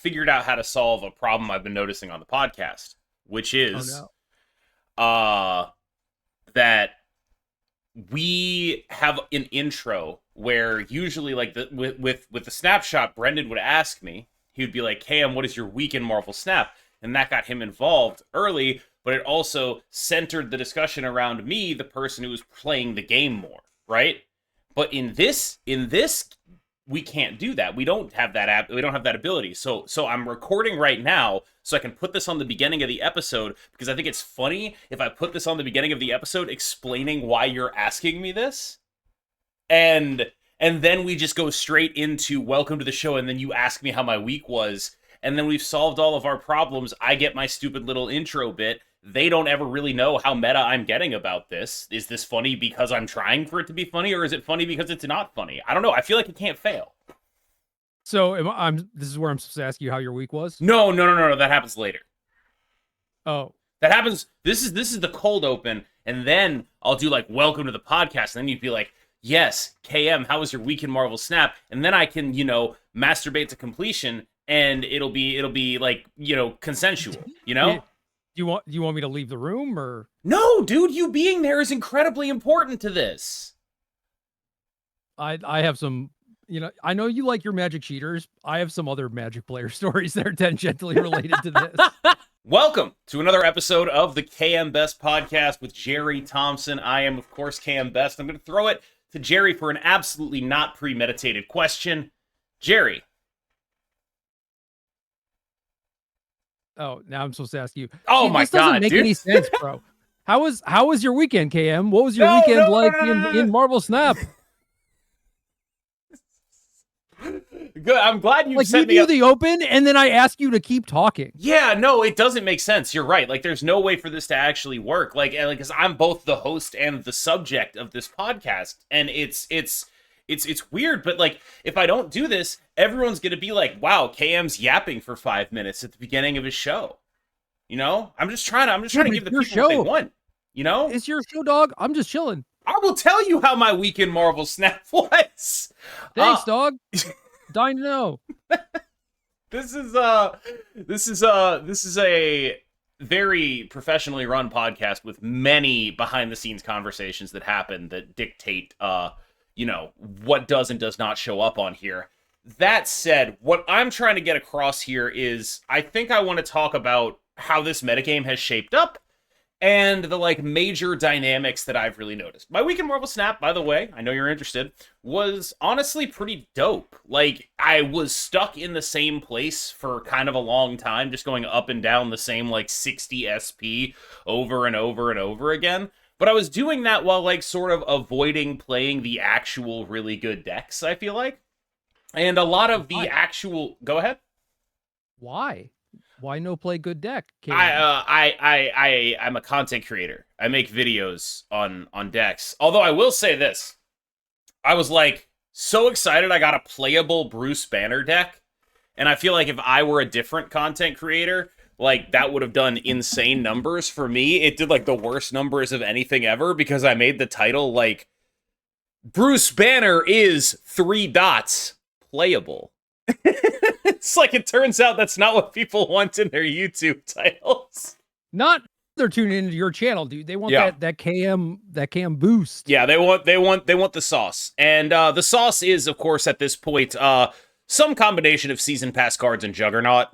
figured out how to solve a problem I've been noticing on the podcast, which is that we have an intro where usually like with the snapshot, Brendan would ask me, he would be like, "KM, what is your week in Marvel Snap?" And that got him involved early, but it also centered the discussion around me, the person who was playing the game more, right? But in this we can't do that. We don't have that we don't have that ability. So I'm recording right now so I can put this on the beginning of the episode, because I think it's funny if I put this on the beginning of the episode explaining why you're asking me this. And then we just go straight into welcome to the show, and then you ask me how my week was, and then we've solved all of our problems. I get my stupid little intro bit. They don't ever really know how meta I'm getting about this. Is this funny because I'm trying for it to be funny, or is it funny because it's not funny? I don't know. I feel like it can't fail. So this is where I'm supposed to ask you how your week was? No. That happens later. Oh. That happens. This is the cold open, and then I'll do like welcome to the podcast, and then you'd be like, "Yes, KM, how was your week in Marvel Snap?" And then I can, masturbate to completion, and it'll be like, consensual, Do you want me to leave the room, or? No, dude, you being there is incredibly important to this. I have some, I know you like your Magic cheaters. I have some other Magic player stories that are tangentially related to this. Welcome to another episode of the KMBest podcast with Gerry Thompson. I am, of course, KMBest. I'm going to throw it to Gerry for an absolutely not premeditated question. Gerry. Oh, now I'm supposed to ask you. Oh, my God, this doesn't make any sense, bro. How was your weekend, KM? What was your weekend like in Marvel Snap? Good. I'm glad you set me do up. The open, and then I ask you to keep talking. Yeah, no, it doesn't make sense. You're right. Like, there's no way for this to actually work. Like, because I'm both the host and the subject of this podcast, and it's weird. But like, if I don't do this, everyone's gonna be like, "Wow, KM's yapping for 5 minutes at the beginning of his show." I'm just trying to give the people what they want. It's your show, dog. I'm just chilling. I will tell you how my week in Marvel Snap was. Thanks, dog. Dying to know. This is a very professionally run podcast with many behind the scenes conversations that happen that dictate what does and does not show up on here. That said, what I'm trying to get across here is I think I want to talk about how this metagame has shaped up and the major dynamics that I've really noticed. My week in Marvel Snap, by the way, I know you're interested, was honestly pretty dope. Like, I was stuck in the same place for kind of a long time, just going up and down the same 60 SP over and over and over again. But I was doing that while sort of avoiding playing the actual really good decks, I feel like. And a lot of the actual... Go ahead. Why? Why no play good deck? I'm a content creator. I make videos on decks. Although I will say this. I was so excited I got a playable Bruce Banner deck. And I feel like if I were a different content creator, that would have done insane numbers for me. It did the worst numbers of anything ever because I made the title Bruce Banner is 3 dots playable. It's it turns out that's not what people want in their YouTube titles. Not they're tuning into your channel, dude. They want that KM boost. Yeah, they want the sauce. And the sauce is, of course, at this point, some combination of season pass cards and Juggernaut.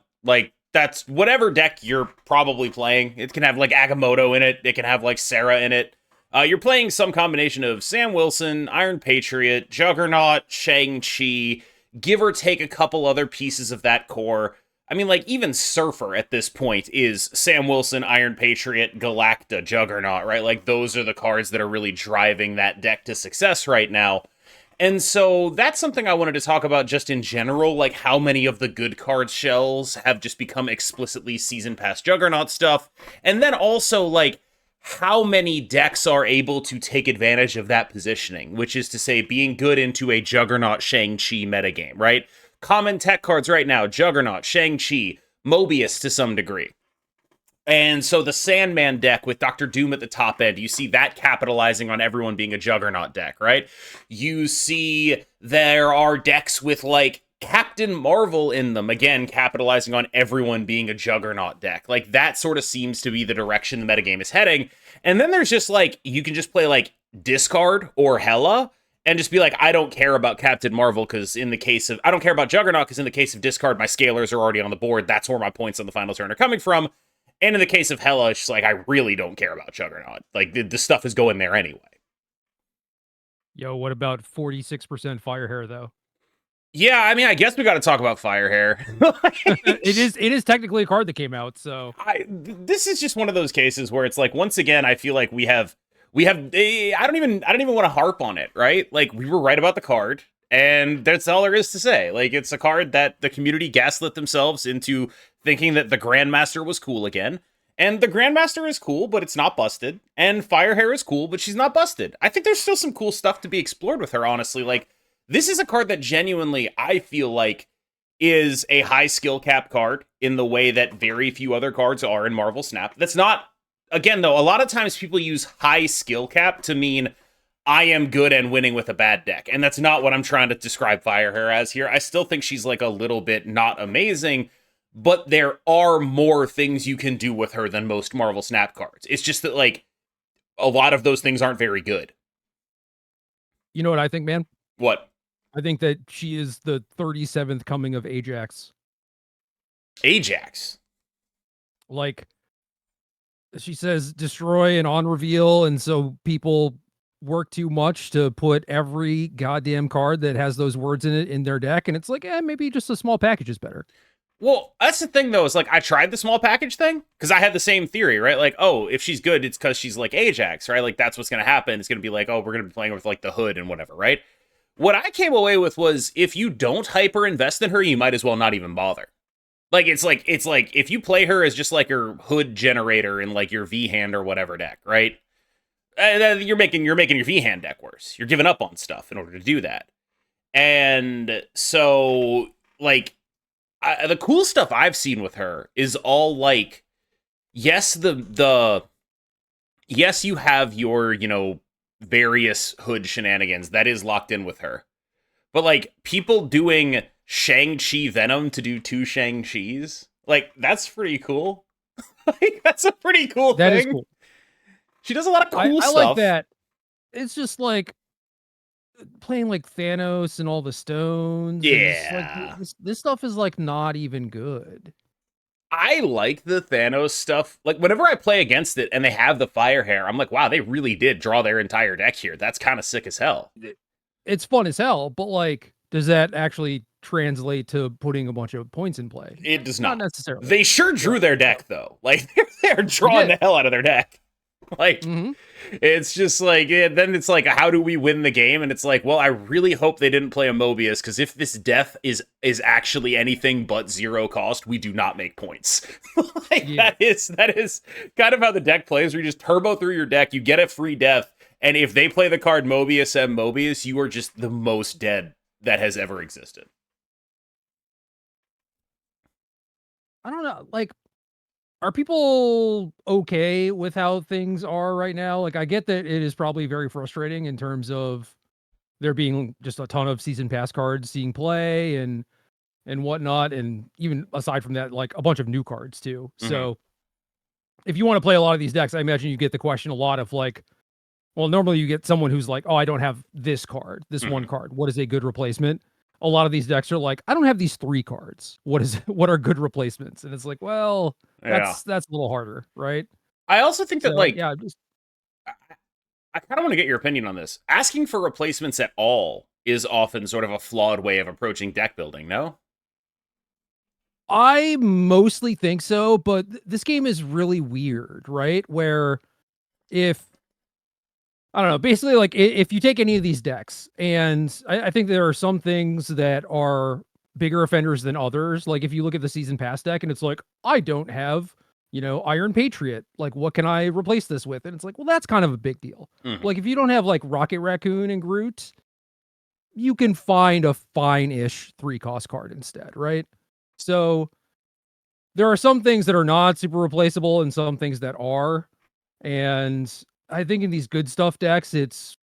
That's whatever deck you're probably playing. It can have Agamotto in it. It can have Sarah in it. You're playing some combination of Sam Wilson, Iron Patriot, Juggernaut, Shang-Chi, give or take a couple other pieces of that core. I mean, even Surfer at this point is Sam Wilson, Iron Patriot, Galacta, Juggernaut, right? Those are the cards that are really driving that deck to success right now. And so that's something I wanted to talk about just in general, how many of the good card shells have just become explicitly Season Pass Juggernaut stuff. And then also, how many decks are able to take advantage of that positioning, which is to say being good into a Juggernaut Shang-Chi metagame, right? Common tech cards right now, Juggernaut, Shang-Chi, Mobius to some degree. And so the Sandman deck with Dr. Doom at the top end, you see that capitalizing on everyone being a Juggernaut deck, right? You see there are decks with Captain Marvel in them, again, capitalizing on everyone being a Juggernaut deck. Like, that sort of seems to be the direction the metagame is heading. And then there's just, like, you can just play, like, Discard or Hela, and just be like, I don't care about Captain Marvel, because in the case of, I don't care about Juggernaut, because in the case of Discard, my scalers are already on the board. That's where my points on the final turn are coming from. And in the case of Hela, it's just like, I really don't care about Juggernaut. Like, the stuff is going there anyway. Yo, what about 46% Firehair though? Yeah, I mean, I guess we got to talk about Firehair. It is technically a card that came out, so this is just one of those cases where it's like, once again, I feel like we have I don't even want to harp on it, right? Like, we were right about the card, and that's all there is to say. Like, it's a card that the community gaslit themselves into thinking that the Grandmaster was cool again. And the Grandmaster is cool, but it's not busted. And Firehair is cool, but she's not busted. I think there's still some cool stuff to be explored with her, honestly. Like, this is a card that genuinely, I feel like, is a high skill cap card in the way that very few other cards are in Marvel Snap. That's not, again, though, a lot of times people use high skill cap to mean I am good and winning with a bad deck. And that's not what I'm trying to describe Firehair as here. I still think she's like a little bit not amazing, but there are more things you can do with her than most Marvel Snap cards. It's just that, like, a lot of those things aren't very good. You know what I think, man? What? I think that she is the 37th coming of Ajax. Ajax? Like, she says destroy and on reveal, and so people work too much to put every goddamn card that has those words in it in their deck, and it's like, maybe just a small package is better. Well, that's the thing, though, is like, I tried the small package thing, because I had the same theory, right? Like, oh, if she's good, it's because she's like Ajax, right? Like, that's what's going to happen. It's going to be like, oh, we're going to be playing with, like, the hood and whatever, right? What I came away with was, if you don't hyper invest in her, you might as well not even bother. Like, it's like if you play her as just like your hood generator in like your V hand or whatever deck, right? You're making your V hand deck worse. You're giving up on stuff in order to do that. And so, like, the cool stuff I've seen with her is all like, yes, yes, you have your, you know, various hood shenanigans that is locked in with her, but like, people doing Shang-Chi Venom to do 2 Shang-Chis, like, that's pretty cool. Like, that's a pretty cool thing. That is cool. She does a lot of cool stuff. I like that. It's just like playing like Thanos and all the stones. Yeah. Like, this stuff is like not even good. I like the Thanos stuff. Like, whenever I play against it and they have the Firehair, I'm like, wow, they really did draw their entire deck here. That's kind of sick as hell. It's fun as hell, but like, does that actually translate to putting a bunch of points in play? It does not. Not necessarily. They sure drew their deck, though. Like, they're drawing the hell out of their deck. Like, It's just like, then it's like, how do we win the game? And it's like, well, I really hope they didn't play a Mobius, because if this death is actually anything but 0 cost, we do not make points. Like, that is kind of how the deck plays, where you just turbo through your deck, you get a free death, and if they play the card Mobius and Mobius, you are just the most dead that has ever existed. I don't know, like, are people okay with how things are right now? Like, I get that it is probably very frustrating in terms of there being just a ton of season pass cards seeing play and whatnot, and even aside from that, like a bunch of new cards too. So if you want to play a lot of these decks, I imagine you get the question a lot of like, well, normally you get someone who's like, oh, I don't have this card, this one card. What is a good replacement? A lot of these decks are like, I don't have these 3 cards. What are good replacements? And it's like, well, that's a little harder, right? I also think that, like, I kind of want to get your opinion on this. Asking for replacements at all is often sort of a flawed way of approaching deck building, no? I mostly think so, but this game is really weird, right? Where I don't know, basically, like, if you take any of these decks, and I think there are some things that are bigger offenders than others. Like, if you look at the Season Pass deck, and it's like, I don't have, you know, Iron Patriot. Like, what can I replace this with? And it's like, well, that's kind of a big deal. Like, if you don't have, like, Rocket Raccoon and Groot, you can find a fine-ish 3-cost card instead, right? So, there are some things that are not super replaceable, and some things that are. And I think in these good stuff decks, it's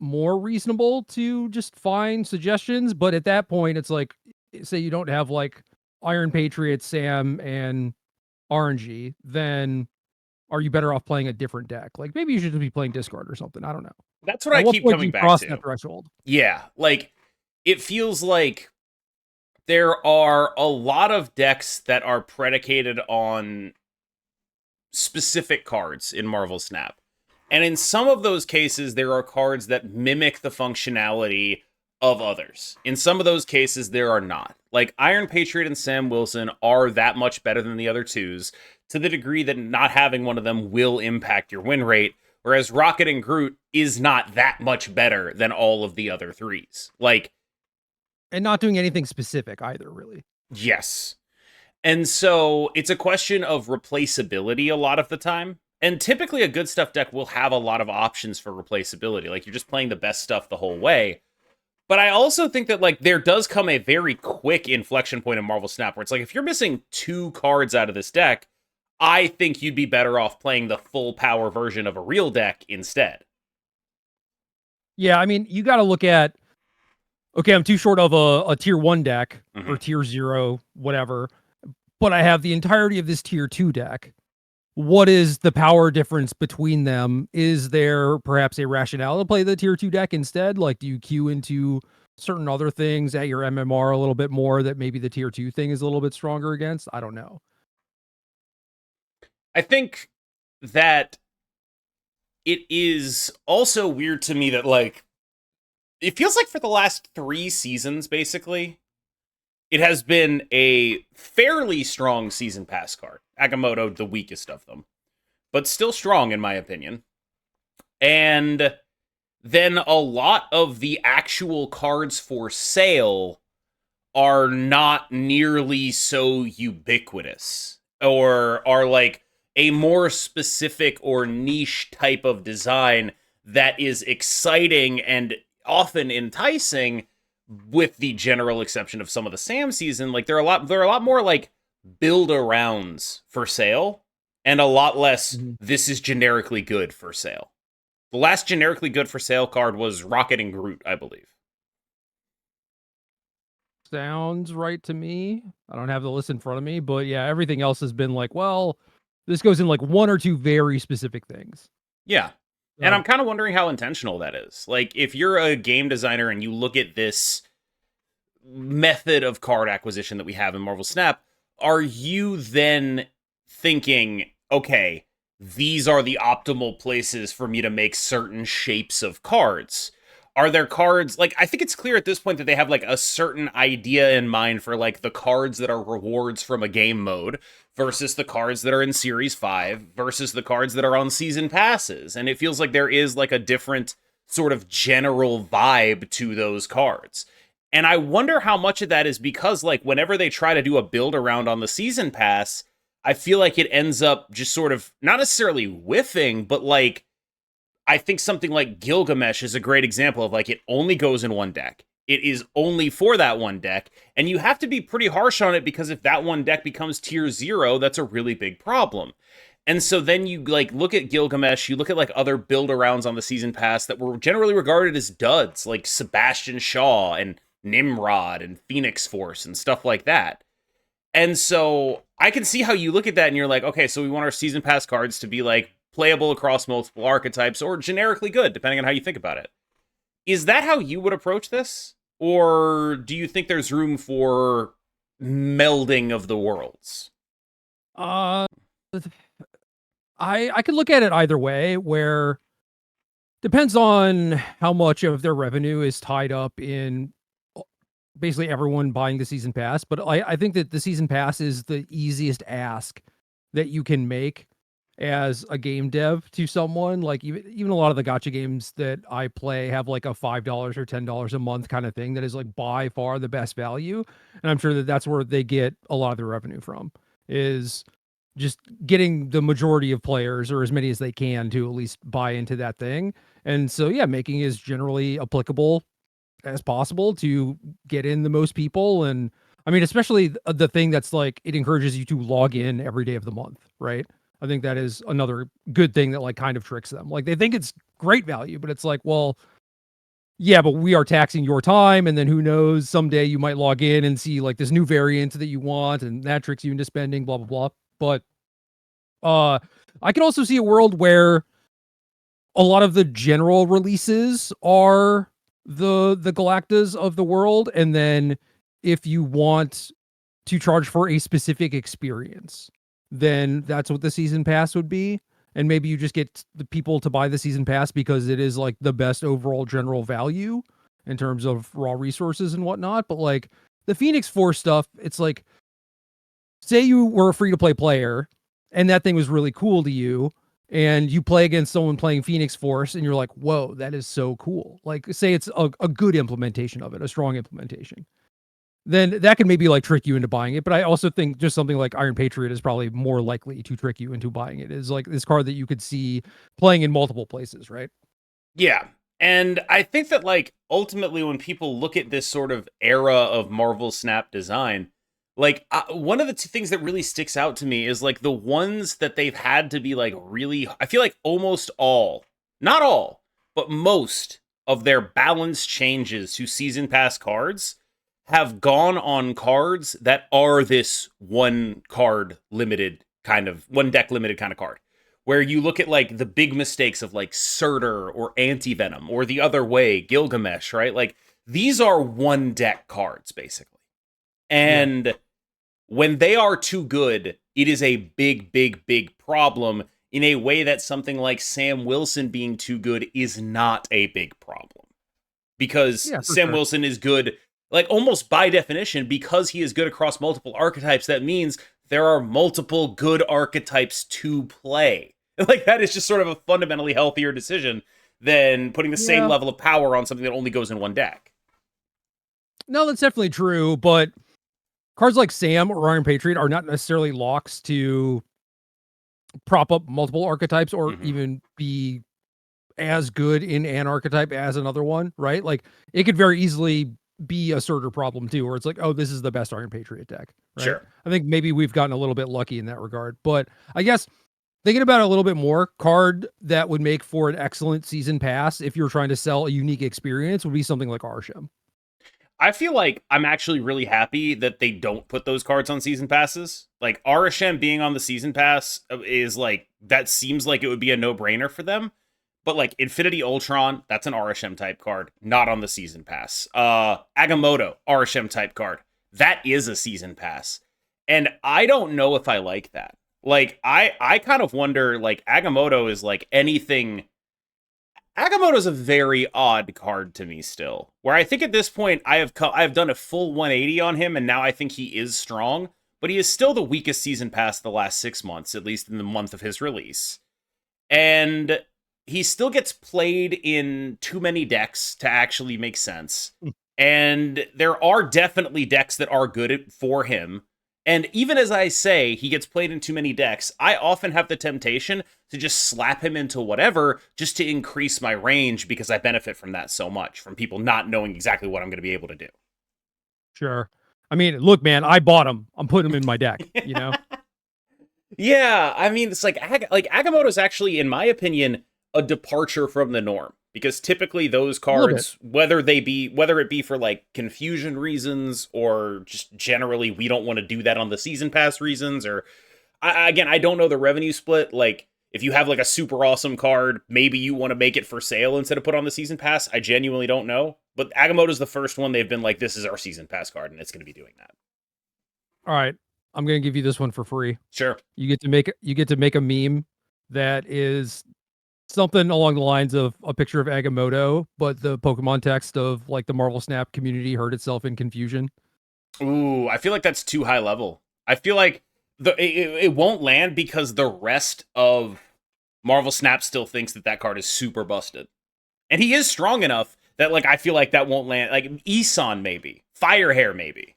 more reasonable to just find suggestions. But at that point, it's like, say you don't have like Iron Patriot, Sam, and RNG, then are you better off playing a different deck? Like maybe you should just be playing discard or something. I don't know. That's what At I what keep point do coming you back cross to. that threshold? Yeah, like it feels like there are a lot of decks that are predicated on specific cards in Marvel Snap. And in some of those cases, there are cards that mimic the functionality of others. In some of those cases, there are not. Like Iron Patriot and Sam Wilson are that much better than the other twos to the degree that not having one of them will impact your win rate, whereas Rocket and Groot is not that much better than all of the other threes. Like, and not doing anything specific either, really. yes. And so it's a question of replaceability a lot of the time. And typically a good stuff deck will have a lot of options for replaceability. Like you're just playing the best stuff the whole way. But I also think that like there does come a very quick inflection point in Marvel Snap where it's like if you're missing 2 cards out of this deck, I think you'd be better off playing the full power version of a real deck instead. Yeah, I mean, you got to look at, okay, I'm too short of a tier 1 deck or tier 0, whatever, but I have the entirety of this tier 2 deck. What is the power difference between them? Is there perhaps a rationale to play the tier 2 deck instead? Like, do you queue into certain other things at your MMR a little bit more that maybe the tier 2 thing is a little bit stronger against? I don't know. I think that it is also weird to me that like it feels like for the last 3 seasons basically it has been a fairly strong season pass card. Agamotto the weakest of them, but still strong in my opinion. And then a lot of the actual cards for sale are not nearly so ubiquitous or are like a more specific or niche type of design that is exciting and often enticing, with the general exception of some of the Sam season. Like there are a lot more like build arounds for sale and a lot less this is generically good for sale. The last generically good for sale card was Rocket and Groot, I believe. Sounds right to me. I don't have the list in front of me, but yeah, everything else has been like, well, this goes in like 1 or 2 very specific things. Yeah. And I'm kind of wondering how intentional that is. Like, if you're a game designer and you look at this method of card acquisition that we have in Marvel Snap, are you then thinking, okay, these are the optimal places for me to make certain shapes of cards? Are there cards, like, I think it's clear at this point that they have, like, a certain idea in mind for, like, the cards that are rewards from a game mode versus the cards that are in Series 5 versus the cards that are on Season Passes. And it feels like there is, like, a different sort of general vibe to those cards. And I wonder how much of that is because, like, whenever they try to do a build around on the Season Pass, I feel like it ends up just sort of, not necessarily whiffing, but, like, I think something like Gilgamesh is a great example of like it only goes in one deck. It is only for that one deck, and you have to be pretty harsh on it because if that one deck becomes tier 0, that's a really big problem. And so then you like look at Gilgamesh, you look at like other build arounds on the season pass that were generally regarded as duds, like Sebastian Shaw and Nimrod and Phoenix Force and stuff like that. And so I can see how you look at that and you're like, okay, so we want our season pass cards to be like playable across multiple archetypes or generically good, depending on how you think about it. Is that how you would approach this? Or do you think there's room for melding of the worlds? I could look at it either way, where depends on how much of their revenue is tied up in basically everyone buying the season pass. But I think that the season pass is the easiest ask that you can make as a game dev to someone. Like even a lot of the gacha games that I play have like a $5 or $10 a month kind of thing that is like by far the best value. And I'm sure that that's where they get a lot of their revenue from, is just getting the majority of players or as many as they can to at least buy into that thing. And so, yeah, making is generally applicable as possible to get in the most people. And I mean, especially the thing that's like, it encourages you to log in every day of the month, right? I think that is another good thing that like kind of tricks them. Like they think it's great value, but it's like, well, yeah, but we are taxing your time, and then who knows, someday you might log in and see like this new variant that you want, and that tricks you into spending, blah blah blah. But I can also see a world where a lot of the general releases are the Galactas of the world, and then if you want to charge for a specific experience, then that's what the season pass would be. And maybe you just get the people to buy the season pass because it is like the best overall general value in terms of raw resources and whatnot. But like the Phoenix Force stuff, it's like, say you were a free to play player and that thing was really cool to you, and you play against someone playing Phoenix Force and you're like, whoa, that is so cool. Like, say it's a good implementation of it, a strong implementation, then that can maybe like trick you into buying it. But I also think just something like Iron Patriot is probably more likely to trick you into buying it. Is like this card that you could see playing in multiple places, right? Yeah. And I think that, like, ultimately, when people look at this sort of era of Marvel Snap design, like, one of the things that really sticks out to me is, like, the ones that they've had to be, like, really, I feel like almost all, not all, but most of their balance changes to Season Pass cards have gone on cards that are this one card limited kind of, one deck limited kind of card, where you look at like the big mistakes of like Surtur or Anti-Venom, or the other way, Gilgamesh, right? Like, these are one deck cards basically. And when they are too good, it is a big, big, big problem, in a way that something like Sam Wilson being too good is not a big problem. Because Yeah, for Sam sure. Wilson is good, like, almost by definition, because he is good across multiple archetypes, that means there are multiple good archetypes to play. Like, that is just sort of a fundamentally healthier decision than putting the same Yeah. level of power on something that only goes in one deck. No, that's definitely true. But cards like Sam or Iron Patriot are not necessarily locks to prop up multiple archetypes or Mm-hmm. even be as good in an archetype as another one, right? Like it could very easily be a Surtur problem too, where it's like, oh, this is the best Iron Patriot deck, right? Sure. I think maybe we've gotten a little bit lucky in that regard. But I guess thinking about it a little bit more, card that would make for an excellent season pass if you're trying to sell a unique experience would be something like Arsham. I feel like I'm actually really happy that they don't put those cards on season passes. Like, Arishem being on the season pass is like, that seems like it would be a no-brainer for them. But like Infinity Ultron, that's an Arishem type card, not on the season pass. Agamotto, Arishem type card. That is a season pass. And I don't know if I like that. Like, I kind of wonder, like, Agamotto is like anything. Agamotto's a very odd card to me still. Where I think at this point I have done a full 180 on him, and now I think he is strong, but he is still the weakest season pass the last 6 months, at least in the month of his release. And he still gets played in too many decks to actually make sense. And there are definitely decks that are good for him. And even as I say, he gets played in too many decks, I often have the temptation to just slap him into whatever just to increase my range, because I benefit from that so much, from people not knowing exactly what I'm going to be able to do. Sure. I mean, look, man, I bought him. I'm putting him in my deck, you know? Yeah, I mean, it's like Agamotto's actually, in my opinion, a departure from the norm, because typically those A little bit. cards, whether it be for like confusion reasons, or just generally we don't want to do that on the season pass reasons, or again, I don't know the revenue split. Like, if you have like a super awesome card, maybe you want to make it for sale instead of put on the season pass. I genuinely don't know, but Agamotto's the first one they've been like, this is our season pass card, and it's going to be doing that. All right. I'm going to give you this one for free. Sure. You get to make a meme that is something along the lines of a picture of Agamotto, but the Pokemon text of like the Marvel Snap community heard itself in confusion. Ooh, I feel like that's too high level. I feel like it won't land because the rest of Marvel Snap still thinks that that card is super busted, and he is strong enough that, like, I feel like that won't land. Like, Isan maybe, Firehair maybe.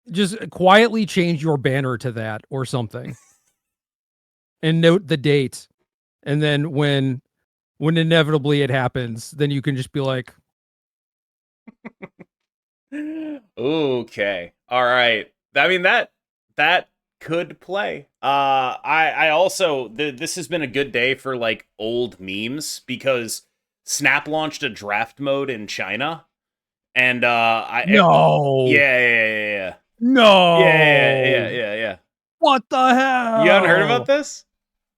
Just quietly change your banner to that or something and note the date. And then when inevitably it happens, then you can just be like, Okay, all right. I mean, that could play. I also this has been a good day for like old memes, because Snap launched a draft mode in China, and No. No. yeah. What the You haven't heard about hell? this?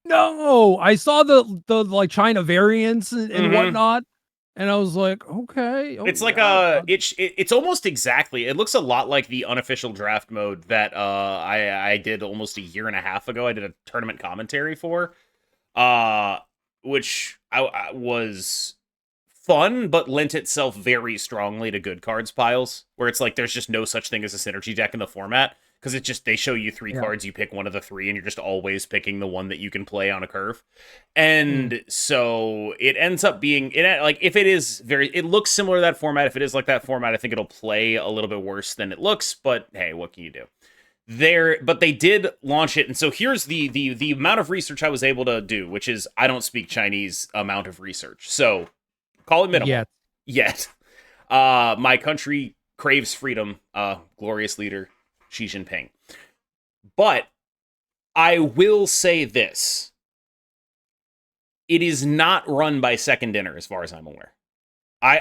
No. I saw the like China variants and Mm-hmm. whatnot, and I was like, okay. Oh, It's like yeah. it's almost exactly. It looks a lot like the unofficial draft mode that I did almost a year and a half ago. I did a tournament commentary for, uh, which I was fun, but lent itself very strongly to good cards piles, where it's like there's just no such thing as a synergy deck in the format, because it's just they show you three Yeah. cards, you pick one of the three, and you're just always picking the one that you can play on a curve. Mm. And so it ends up being like if it looks similar to that format. If it is like that format, I think it'll play a little bit worse than it looks, but hey, what can you do? But they did launch it, and so here's the amount of research I was able to do, which is I don't speak Chinese amount of research, so call it minimal. Yet. My country craves freedom, glorious leader Xi Jinping. But I will say this. It is not run by Second Dinner as far as I'm aware.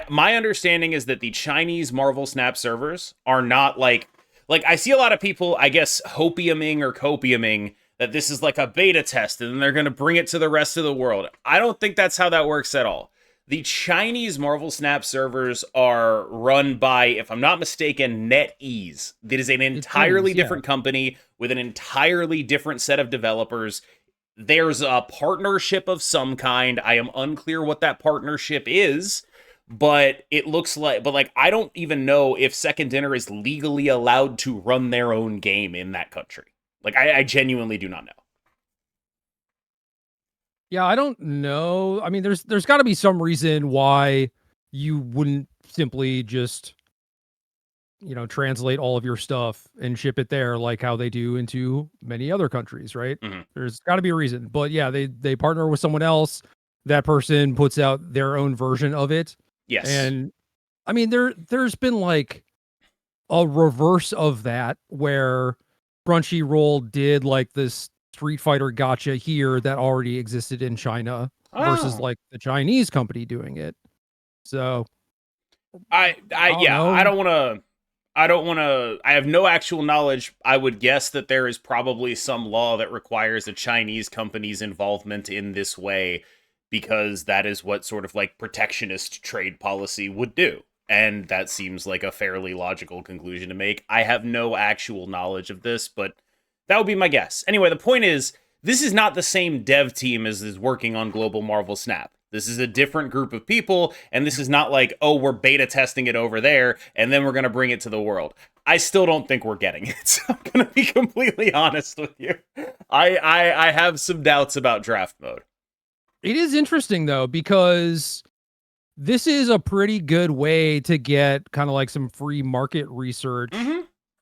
My understanding is that the Chinese Marvel Snap servers are not like I see a lot of people, I guess, hopiuming or copiuming that this is like a beta test and then they're going to bring it to the rest of the world. I don't think that's how that works at all. The Chinese Marvel Snap servers are run by, if I'm not mistaken, NetEase. That is an entirely different company with an entirely different set of developers. There's a partnership of some kind. I am unclear what that partnership is, but it looks like, I don't even know if Second Dinner is legally allowed to run their own game in that country. Like, I genuinely do not know. Yeah, I don't know. I mean, there's got to be some reason why you wouldn't simply just, translate all of your stuff and ship it there like how they do into many other countries, right? Mm-hmm. There's got to be a reason. But yeah, they partner with someone else. That person puts out their own version of it. Yes. And I mean, there's been like a reverse of that where Crunchyroll did like this Street Fighter gotcha here that already existed in China versus like the Chinese company doing it. So I have no actual knowledge. I would guess that there is probably some law that requires a Chinese company's involvement in this way, because that is what sort of like protectionist trade policy would do. And that seems like a fairly logical conclusion to make. I have no actual knowledge of this, but that would be my guess. Anyway, the point is, this is not the same dev team as is working on Global Marvel Snap. This is a different group of people, and this is not like, oh, we're beta testing it over there, and then we're going to bring it to the world. I still don't think we're getting it. I'm going to be completely honest with you. I have some doubts about draft mode. It is interesting, though, because this is a pretty good way to get kind of like some free market research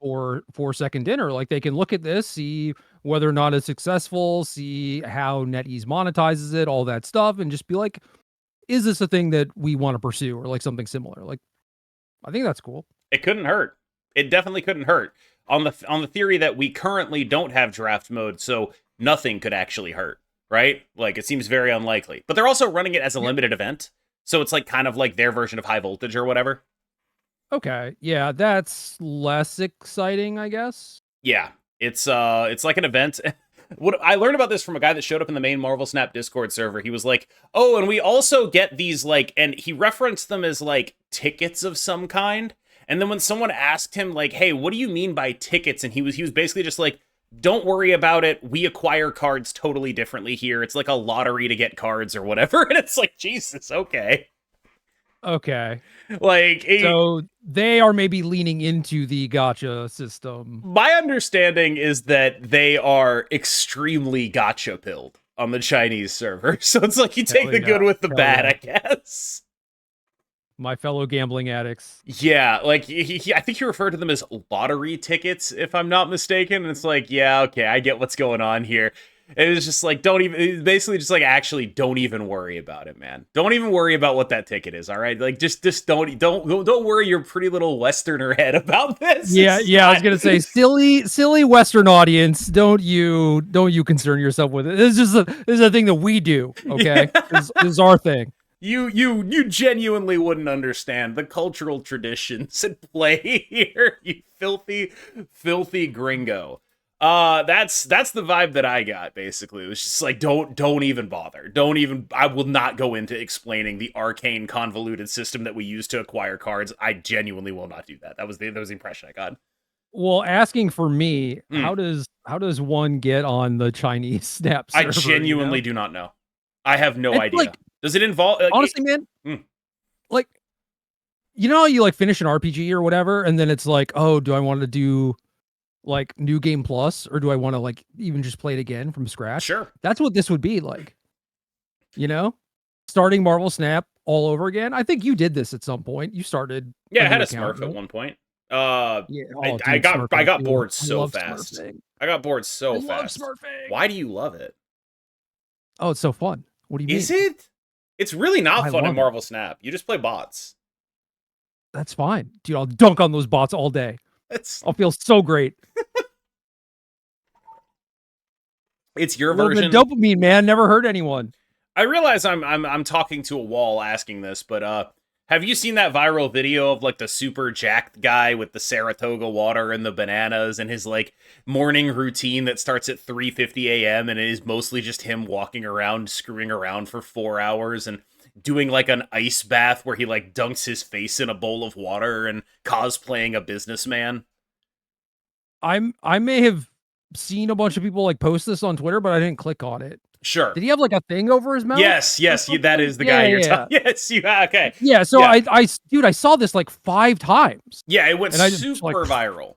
for Second Dinner. Like, they can look at this, see whether or not it's successful, see how NetEase monetizes it, all that stuff, and just be like, is this a thing that we want to pursue, or like something similar? Like, I think that's cool. It couldn't hurt. It definitely couldn't hurt. On the theory that we currently don't have draft mode, so nothing could actually hurt, right? Like, it seems very unlikely. But they're also running it as a limited event, so it's like kind of like their version of High Voltage or whatever. Okay, yeah, that's less exciting, I guess. Yeah, it's like an event. What I learned about this from a guy that showed up in the main Marvel Snap Discord server. He was like, "Oh, and we also get these like," and he referenced them as like tickets of some kind. And then when someone asked him like, "Hey, what do you mean by tickets?" and he was basically just like, "Don't worry about it. We acquire cards totally differently here. It's like a lottery to get cards or whatever." And it's like, Jesus, okay. Okay. Like, so they are maybe leaning into the gacha system. My understanding is that they are extremely gacha pilled on the Chinese server. So it's like you take the good with the bad, I guess. My fellow gambling addicts. Yeah, like I think he referred to them as lottery tickets, if I'm not mistaken. And it's like, yeah, okay, I get what's going on here. It was just like, basically just like, actually don't even worry about it, man. Don't even worry about what that ticket is, all right? Like, just don't worry your pretty little Westerner head about this. Yeah, I was gonna say, silly Western audience, don't you concern yourself with it. This is a thing that we do, okay? This is our thing. You genuinely wouldn't understand the cultural traditions at play here, you filthy gringo. That's the vibe that I got, basically. It was just like, don't even bother. Don't even, I will not go into explaining the arcane convoluted system that we use to acquire cards. I genuinely will not do that. That was the impression I got. Well, asking for me, how does one get on the Chinese Snap server? I genuinely do not know. I have no idea. Like, does it involve honestly, man? Like, you know, you like finish an RPG or whatever, and then it's like, oh, do I want to do like New Game Plus, or do I want to like even just play it again from scratch? Sure. That's what this would be like. You know, starting Marvel Snap all over again. I think you did this at some point. You started. Yeah, I had a Smurf at one point. Yeah, dude, I got bored I so fast. I got bored so fast. Why do you love it? Oh, it's so fun. What do you mean? Is it? It's really not fun in Marvel Snap. You just play bots. That's fine. Dude, I'll dunk on those bots all day. I'll feel so great. It's your version. Of dopamine, man. Never hurt anyone. I realize I'm talking to a wall asking this, but have you seen that viral video of like the super jacked guy with the Saratoga water and the bananas and his like morning routine that starts at 3:50 a.m. and it is mostly just him walking around, screwing around for 4 hours and doing like an ice bath where he like dunks his face in a bowl of water and cosplaying a businessman? I may have seen a bunch of people like post this on Twitter, but I didn't click on it. Sure. Did he have like a thing over his mouth? Yes, that is the guy you're talking. Yes, okay. Yeah, so I saw this like 5 times. Yeah, it went super viral.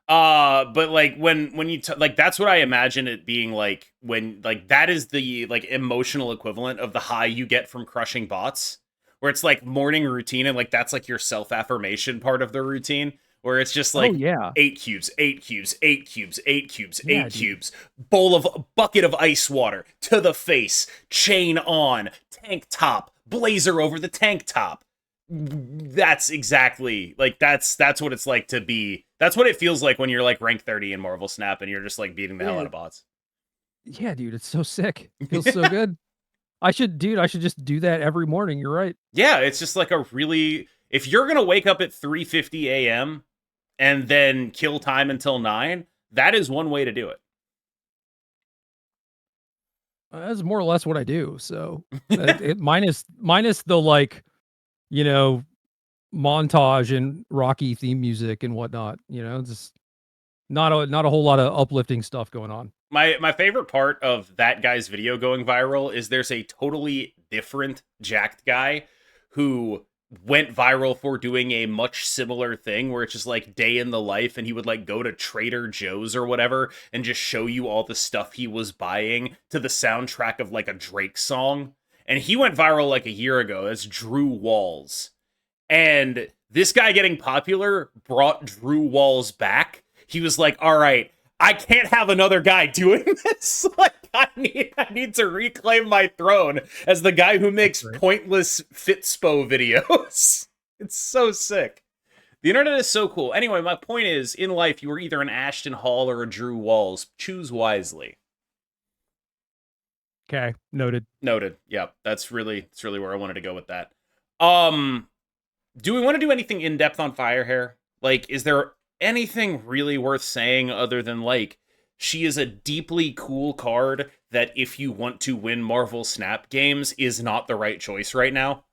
But like when you like, that's what I imagine it being like when like that is the like emotional equivalent of the high you get from crushing bots, where it's like morning routine and like that's like your self-affirmation part of the routine. Where it's just like 8 cubes, 8 cubes, 8 cubes, 8 cubes, 8 cubes, bucket of ice water to the face, chain on, tank top, blazer over the tank top. That's exactly like that's what it's like to be. That's what it feels like when you're like rank 30 in Marvel Snap and you're just like beating the hell out of bots. Yeah, dude, it's so sick. It feels so good. I should just do that every morning. You're right. Yeah, it's just like a really, if you're gonna wake up at 3:50 a.m. and then kill time until 9, that is one way to do it. That's more or less what I do. So minus the like, you know, montage and Rocky theme music and whatnot. You know, just not a whole lot of uplifting stuff going on. My favorite part of that guy's video going viral is there's a totally different jacked guy who went viral for doing a much similar thing where it's just like day in the life, and he would like go to Trader Joe's or whatever and just show you all the stuff he was buying to the soundtrack of like a Drake song. And he went viral like a year ago as Drew Walls. And this guy getting popular brought Drew Walls back. He was like, all right, I can't have another guy doing this. Like, I need to reclaim my throne as the guy who makes pointless Fitspo videos. It's so sick. The internet is so cool. Anyway, my point is, in life, you are either an Ashton Hall or a Drew Walls. Choose wisely. Okay, noted. Yep, that's really where I wanted to go with that. Do we want to do anything in depth on Firehair? Like, is there anything really worth saying other than like she is a deeply cool card that if you want to win Marvel Snap games is not the right choice right now?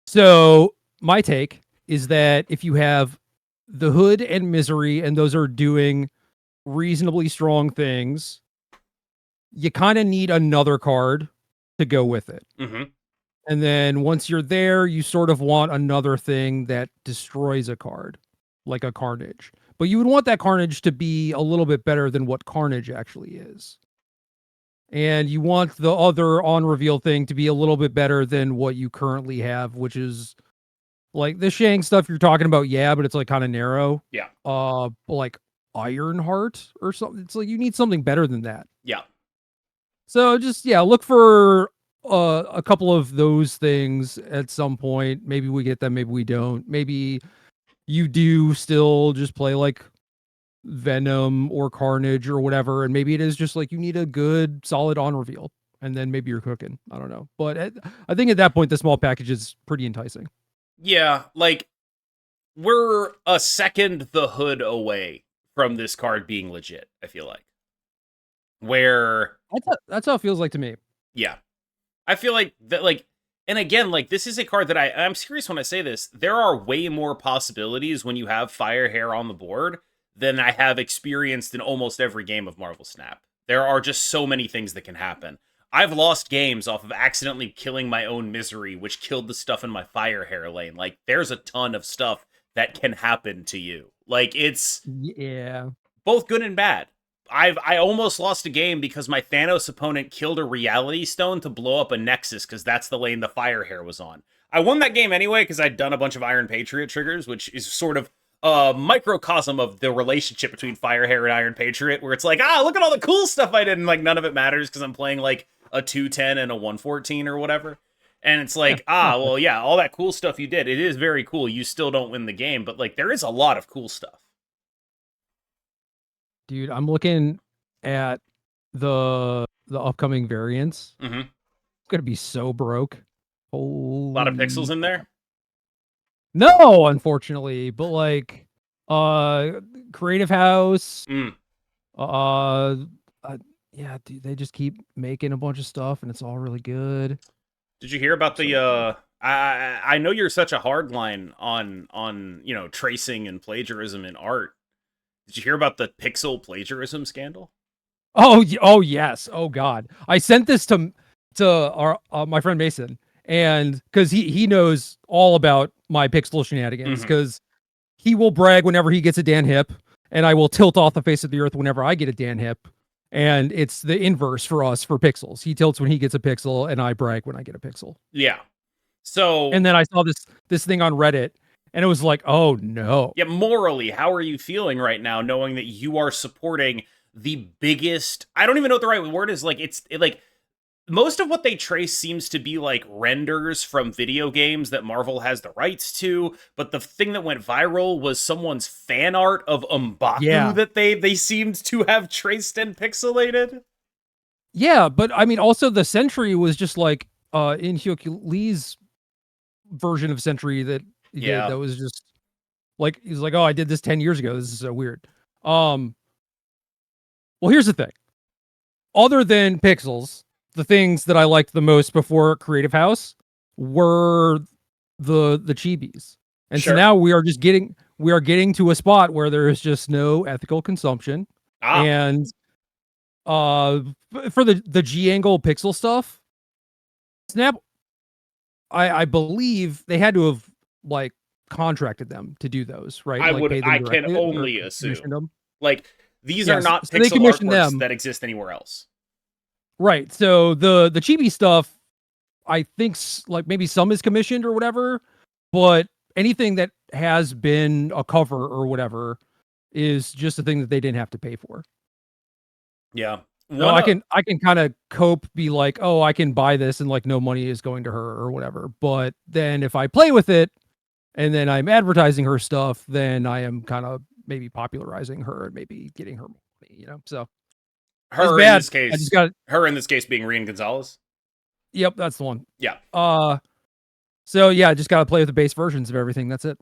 So my take is that if you have the Hood and Misery and those are doing reasonably strong things, you kind of need another card to go with it. Mm-hmm. And then once you're there, you sort of want another thing that destroys a card, like a Carnage. But you would want that Carnage to be a little bit better than what Carnage actually is. And you want the other on-reveal thing to be a little bit better than what you currently have, which is like the Shang stuff you're talking about, yeah, but it's like kind of narrow. Yeah. Like Ironheart or something. It's like you need something better than that. Yeah. So just, yeah, look for a couple of those things at some point. Maybe we get them, maybe we don't. Maybe you do still just play like Venom or Carnage or whatever, and maybe it is just like you need a good solid on reveal. and then maybe you're cooking. I don't know, but I think at that point the small package is pretty enticing. Yeah, like we're a second the hood away from this card being legit, I feel like. Where That's how it feels like to me. yeah. I feel like that like and again, like this is a card that I'm serious when I say this. There are way more possibilities when you have Firehair on the board than I have experienced in almost every game of Marvel Snap. There are just so many things that can happen. I've lost games off of accidentally killing my own misery, which killed the stuff in my Firehair lane. Like, there's a ton of stuff that can happen to you. Like, it's both good and bad. I almost lost a game because my Thanos opponent killed a Reality Stone to blow up a Nexus because that's the lane the Firehair was on. I won that game anyway because I'd done a bunch of Iron Patriot triggers, which is sort of a microcosm of the relationship between Firehair and Iron Patriot, where it's like, look at all the cool stuff I did, and like none of it matters because I'm playing like a 210 and a 114 or whatever. And it's like, well, yeah, all that cool stuff you did, it is very cool. You still don't win the game, but like there is a lot of cool stuff. Dude, I'm looking at the upcoming variants. Mm-hmm. It's gonna be so broke. A lot of pixels in there? No, unfortunately, but like Creative House. Yeah, dude, they just keep making a bunch of stuff and it's all really good. Did you hear about the I know you're such a hardline on you know, tracing and plagiarism in art. Did you hear about the pixel plagiarism scandal? Oh yes. Oh god. I sent this to our my friend Mason, and because he knows all about my pixel shenanigans, because he will brag whenever he gets a Dan Hip, and I will tilt off the face of the earth whenever I get a Dan Hip. And it's the inverse for us for pixels. He tilts when he gets a pixel, and I brag when I get a pixel. Yeah. So and then I saw this thing on Reddit, and it was like, oh no. Yeah, morally, how are you feeling right now, knowing that you are supporting the biggest? I don't even know what the right word is. Like like most of what they trace seems to be like renders from video games that Marvel has the rights to. But the thing that went viral was someone's fan art of M'Baku that they seemed to have traced and pixelated. Yeah, but I mean, also the Sentry was just like in Hyuk Lee's version of Sentry that he did, that was just like, he's like, oh, I did this 10 years ago. This is so weird. Well, here's the thing. Other than pixels, the things that I liked the most before Creative House were the chibis. And so now we are getting to a spot where there is just no ethical consumption. And for the G-angle pixel stuff, Snap, I believe they had to have like contracted them to do those, right? I can only assume. Like, these are not pixel artworks that exist anywhere else. Right. So the chibi stuff, I think like maybe some is commissioned or whatever, but anything that has been a cover or whatever is just a thing that they didn't have to pay for. Yeah. No, I can kind of cope, be like, oh, I can buy this and like no money is going to her or whatever. But then if I play with it and then I'm advertising her stuff, then I am kind of maybe popularizing her and maybe getting her money, you know? So her in this case, her in this case being Rian Gonzalez. Yep, that's the one. Yeah. So yeah, just gotta play with the base versions of everything. That's it.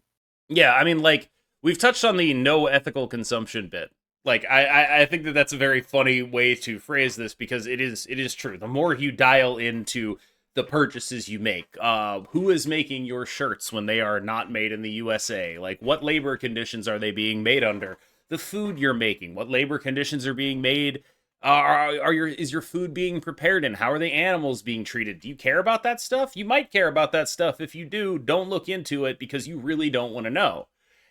Yeah, I mean, like, we've touched on the no ethical consumption bit. Like, I think that that's a very funny way to phrase this, because it is true. The more you dial into the purchases you make, who is making your shirts when they are not made in the USA? Like, what labor conditions are they being made under? The food you're making, what labor conditions are being made? Is your food being prepared in? How are the animals being treated? Do you care about that stuff? You might care about that stuff. If you do, don't look into it because you really don't want to know.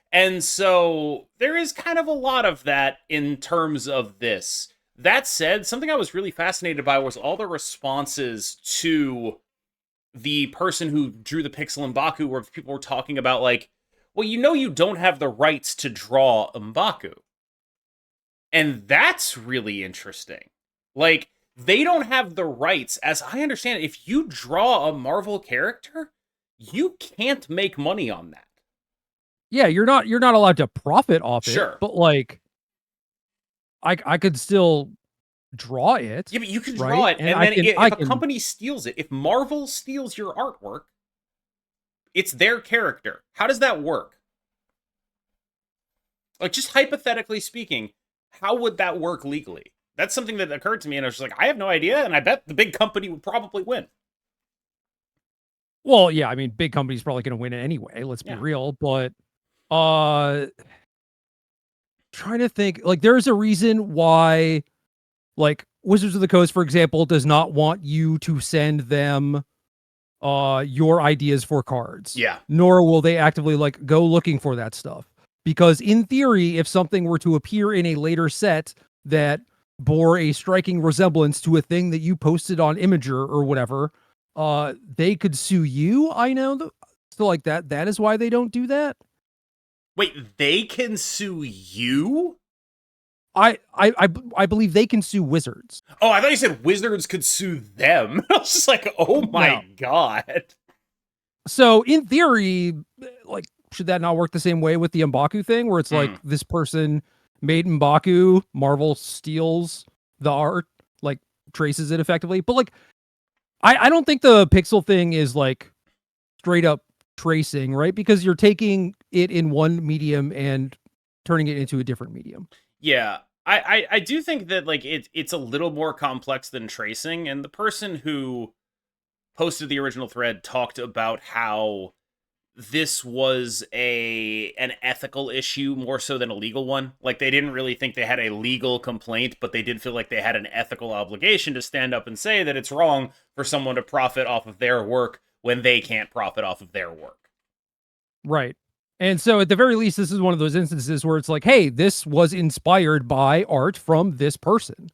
And so there is kind of a lot of that in terms of this. That said, something I was really fascinated by was all the responses to the person who drew the pixel M'Baku, where people were talking about like, well, you know, you don't have the rights to draw M'Baku. And that's really interesting. Like, they don't have the rights, as I understand it. If you draw a Marvel character, you can't make money on that. Yeah, you're not allowed to profit off it. But like, I could still draw it. Yeah, but you can right? draw it, And and I then can, if I a can, company steals it, if Marvel steals your artwork, it's their character. How does that work? Like, just hypothetically speaking, how would that work legally? That's something that occurred to me, and I was just like, I have no idea, and I bet the big company would probably win. well, yeah, I mean, big companies probably going to win it anyway. Let's be Yeah. real, but uh, trying to think, like, there's a reason why, like, Wizards of the Coast, for example, does not want you to send them your ideas for cards. Yeah. Nor will they actively like go looking for that stuff. Because in theory, if something were to appear in a later set that bore a striking resemblance to a thing that you posted on Imager or whatever, they could sue you. I know. So like that is why they don't do that. Wait, they can sue you? I believe they can sue Wizards. Oh, I thought you said Wizards could sue them. I was just like, oh my No. god. So in theory, like, should that not work the same way with the M'Baku thing, where it's like this person made M'Baku, Marvel steals the art, like traces it effectively. But like, I don't think the pixel thing is like straight up tracing, right? Because you're taking it in one medium and turning it into a different medium. Yeah. I do think that like it's a little more complex than tracing, and the person who posted the original thread talked about how this was an ethical issue more so than a legal one. Like, they didn't really think they had a legal complaint, but they did feel like they had an ethical obligation to stand up and say that it's wrong for someone to profit off of their work when they can't profit off of their work. Right. And so at the very least, this is one of those instances where it's like, hey, this was inspired by art from this person.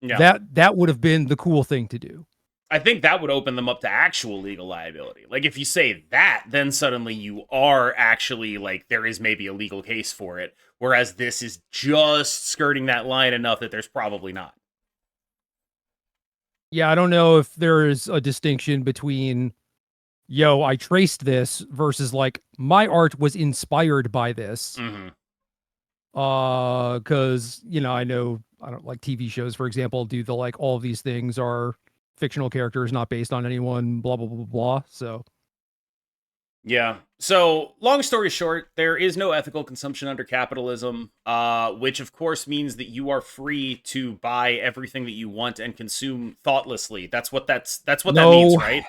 Yeah. That would have been the cool thing to do. I think that would open them up to actual legal liability. Like, if you say that, then suddenly you are actually, like, there is maybe a legal case for it. Whereas this is just skirting that line enough that there's probably not. Yeah, I don't know if there is a distinction between, yo, I traced this versus like my art was inspired by this. Mm-hmm. Because, you know, I don't like TV shows, for example, do the like all of these things are fictional characters not based on anyone, blah blah blah blah. So yeah. So, long story short, there is no ethical consumption under capitalism, which of course means that you are free to buy everything that you want and consume thoughtlessly. That's what that means, right?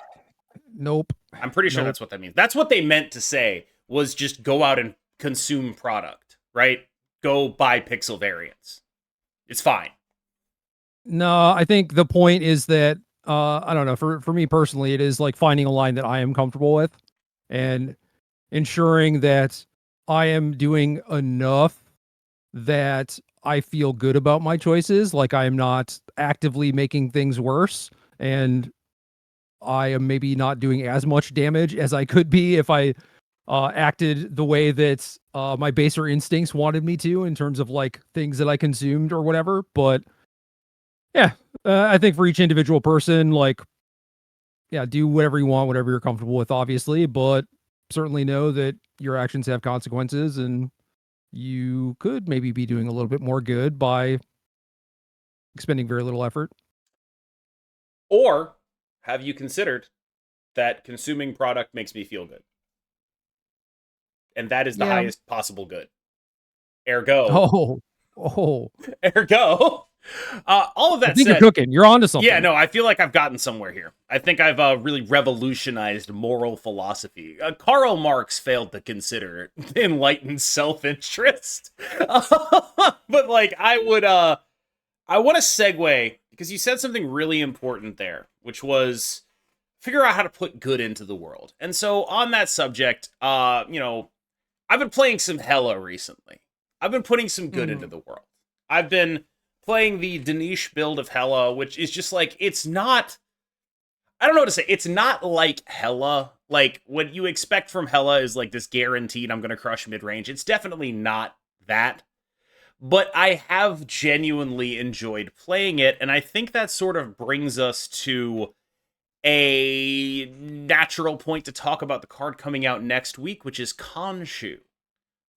Nope. I'm pretty sure that's what that means. That's what they meant to say, was just go out and consume product, right? Go buy pixel variants. It's fine. No, I think the point is that I don't know, for me personally, it is like finding a line that I am comfortable with and ensuring that I am doing enough that I feel good about my choices. Like, I am not actively making things worse, and I am maybe not doing as much damage as I could be if I acted the way that my baser instincts wanted me to in terms of like things that I consumed or whatever. But yeah, I think for each individual person, like, yeah, do whatever you want, whatever you're comfortable with, obviously, but certainly know that your actions have consequences, and you could maybe be doing a little bit more good by expending very little effort. Or have you considered that consuming product makes me feel good? And that is the Yeah. highest possible good. Ergo. Oh. Ergo. All of that I think said, you're cooking. You're onto something. yeah, no, I feel like I've gotten somewhere here. I think I've really revolutionized moral philosophy. Karl Marx failed to consider enlightened self-interest. But like, I want to segue, because you said something really important there, which was figure out how to put good into the world. And so on that subject, I've been playing some Hella recently. I've been putting some good into the world. I've been playing the Danish build of Hella, which is just like, it's not, I don't know what to say. It's not like Hella. Like, what you expect from Hella is like this guaranteed I'm going to crush mid-range. It's definitely not that. But I have genuinely enjoyed playing it, and I think that sort of brings us to a natural point to talk about the card coming out next week, which is Khonshu,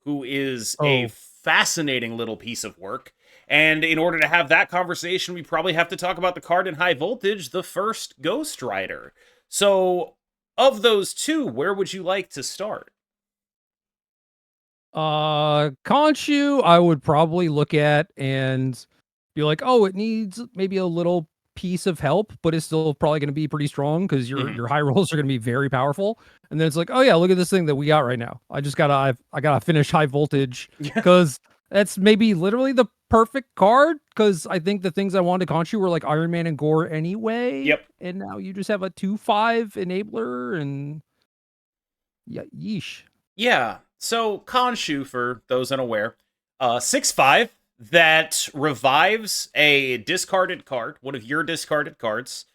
who is a fascinating little piece of work. And in order to have that conversation, we probably have to talk about the card in high voltage, the first Ghost Rider. So, of those two, where would you like to start? Khonshu, I would probably look at and be like, oh, it needs maybe a little piece of help, but it's still probably going to be pretty strong because your high rolls are going to be very powerful. And then it's like, oh yeah, look at this thing that we got right now. I gotta finish high voltage because that's maybe literally the perfect card. Because I think the things I wanted Khonshu were like Iron Man and Gore anyway. Yep. And now you just have a 2/5 enabler and yeah, yeesh. Yeah. So Khonshu, for those unaware, 6/5 that revives a discarded card, one of your discarded cards,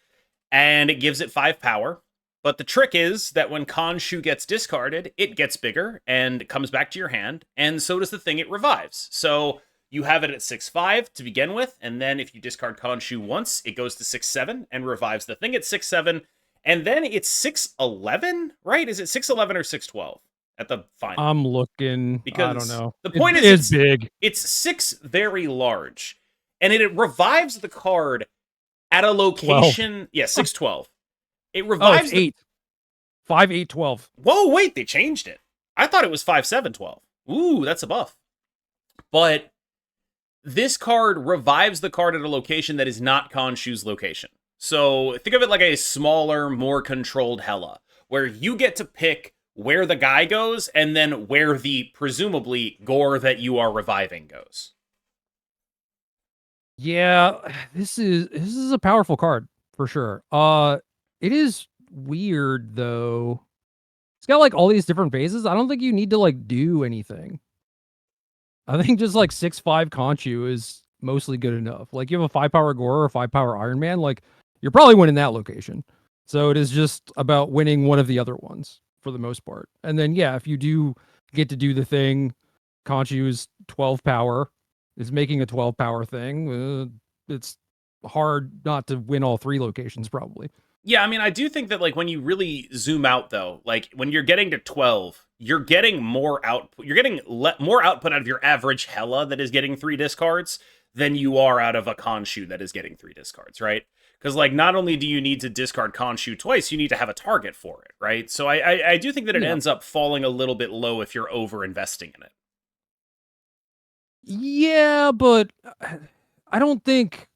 and it gives it 5 power. But the trick is that when Khonshu gets discarded, it gets bigger and comes back to your hand, and so does the thing it revives. So you have it at 6/5 to begin with, and then if you discard Khonshu once, it goes to 6/7 and revives the thing at 6/7, and then it's 6/11, right? Is it 6/11 or 6/12 at the final? I'm looking. Because I don't know. the point It is is big. it's 6 very large, and it revives the card at a location. Yeah, 6/12. It Oh, revives it's 8. 5, 8, 12. Whoa, wait, they changed it. I thought it was 5, 7, 12. Ooh, that's a buff. But this card revives the card at a location that is not Khonshu's location. So think of it like a smaller, more controlled Hela, where you get to pick where the guy goes and then where the presumably gore that you are reviving goes. Yeah, this is a powerful card for sure. It is weird though. It's got like all these different phases. I don't think you need to like do anything. I think just like 6/5 Khonshu is mostly good enough. Like you have a 5 power Gore or a 5 power Iron Man, like you're probably winning that location. So it is just about winning one of the other ones for the most part. And then yeah, if you do get to do the thing, Khonshu is 12 power, is making a 12 power thing. It's hard not to win all 3 locations probably. Yeah, I mean, I do think that like when you really zoom out though, like when you're getting to 12, you're getting more output. You're getting more output out of your average Hela that is getting 3 discards than you are out of a Khonshu that is getting 3 discards, right? Because like not only do you need to discard Khonshu twice, you need to have a target for it, right? So I do think that it ends up falling a little bit low if you're over investing in it. Yeah, but I don't think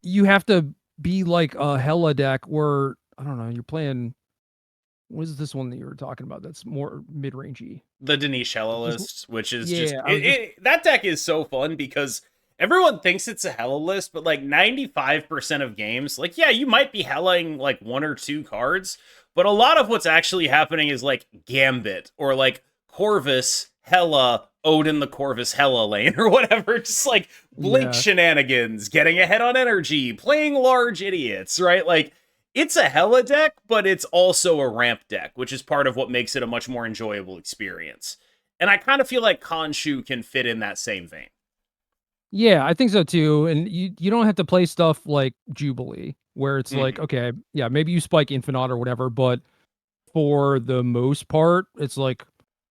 you have to be like a Hela deck where I don't know, you're playing what is this one that you were talking about that's more mid-rangey? The Danish Hela list, which is that deck is so fun because everyone thinks it's a Hela list, but like 95% of games, like yeah, you might be Helaing like 1 or 2 cards, but a lot of what's actually happening is like Gambit or like Corvus Hela Odin the Corvus Hela lane or whatever, just like blink shenanigans, getting ahead on energy, playing large idiots, right? Like it's a Hela deck, but it's also a ramp deck, which is part of what makes it a much more enjoyable experience. And I kind of feel like Khonshu can fit in that same vein. Yeah, I think so too. And you don't have to play stuff like Jubilee, where it's like, okay, yeah, maybe you spike Infinite or whatever, but for the most part, it's like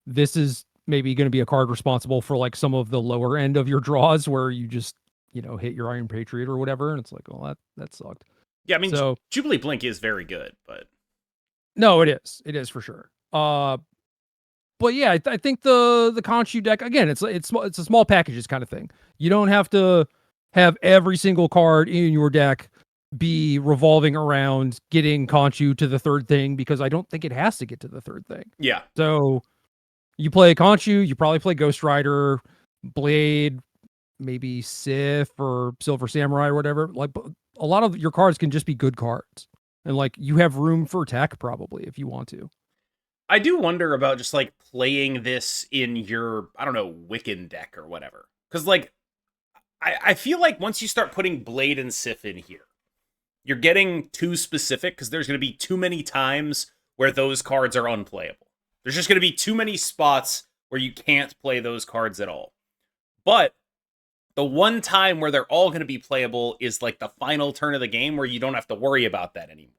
this is maybe going to be a card responsible for like some of the lower end of your draws where you just, hit your Iron Patriot or whatever. And it's like, well, that sucked. Yeah, I mean, so, Jubilee Blink is very good, but no, it is. It is for sure. But yeah, I think the Khonshu deck again, it's a small packages kind of thing. You don't have to have every single card in your deck be revolving around getting Khonshu to the third thing because I don't think it has to get to the third thing. Yeah. So you play Khonshu, you probably play Ghost Rider, Blade, maybe Sith or Silver Samurai or whatever. Like a lot of your cards can just be good cards. And like you have room for tech probably if you want to. I do wonder about just like playing this in your, I don't know, Wiccan deck or whatever. Because like, I feel like once you start putting Blade and Sith in here, you're getting too specific because there's going to be too many times where those cards are unplayable. There's just going to be too many spots where you can't play those cards at all. But the one time where they're all going to be playable is like the final turn of the game where you don't have to worry about that anymore.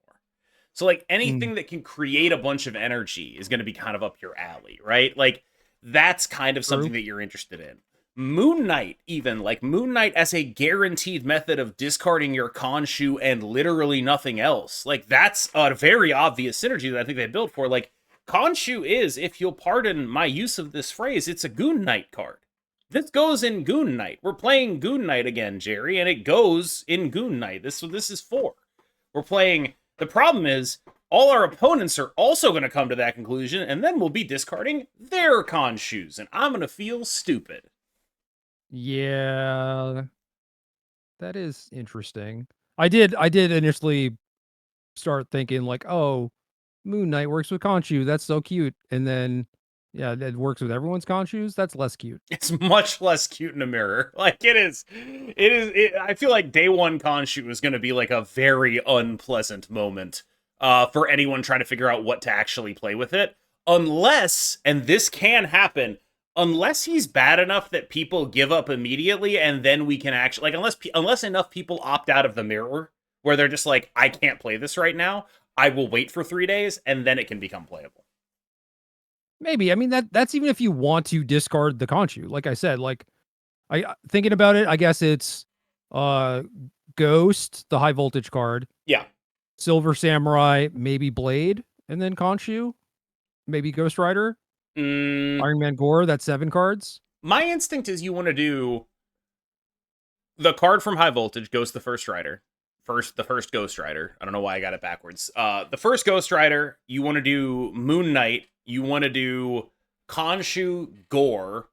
So like anything that can create a bunch of energy is going to be kind of up your alley, right? Like that's kind of something that you're interested in. Moon Knight, even like Moon Knight as a guaranteed method of discarding your Khonshu and literally nothing else. Like that's a very obvious synergy that I think they built for. Like Khonshu is, if you'll pardon my use of this phrase, it's a Goon Knight card. This goes in Goon Knight. We're playing Goon Knight again, Jerry, and it goes in Goon Knight. This is for. We're playing. The problem is all our opponents are also going to come to that conclusion, and then we'll be discarding their Khonshus, and I'm going to feel stupid. Yeah, that is interesting. I did initially start thinking like, oh, Moon Knight works with Khonshu. That's so cute. And then, yeah, it works with everyone's Khonshus. That's less cute. It's much less cute in a mirror. Like it is. I feel like day one Khonshu is going to be like a very unpleasant moment for anyone trying to figure out what to actually play with it. Unless, and this can happen, unless he's bad enough that people give up immediately, and then we can actually unless enough people opt out of the mirror where they're just like, I can't play this right now. I will wait for 3 days, and then it can become playable. Maybe. I mean that's even if you want to discard the Khonshu. Like I said, like I thinking about it, I guess it's Ghost, the high voltage card. Yeah. Silver Samurai, maybe Blade, and then Khonshu, maybe Ghost Rider. Iron Man Gore, that's 7 cards. My instinct is you want to do the card from High Voltage, Ghost the First Rider. The first Ghost Rider. I don't know why I got it backwards. The first Ghost Rider, you want to do Moon Knight, you want to do Khonshu, Gore,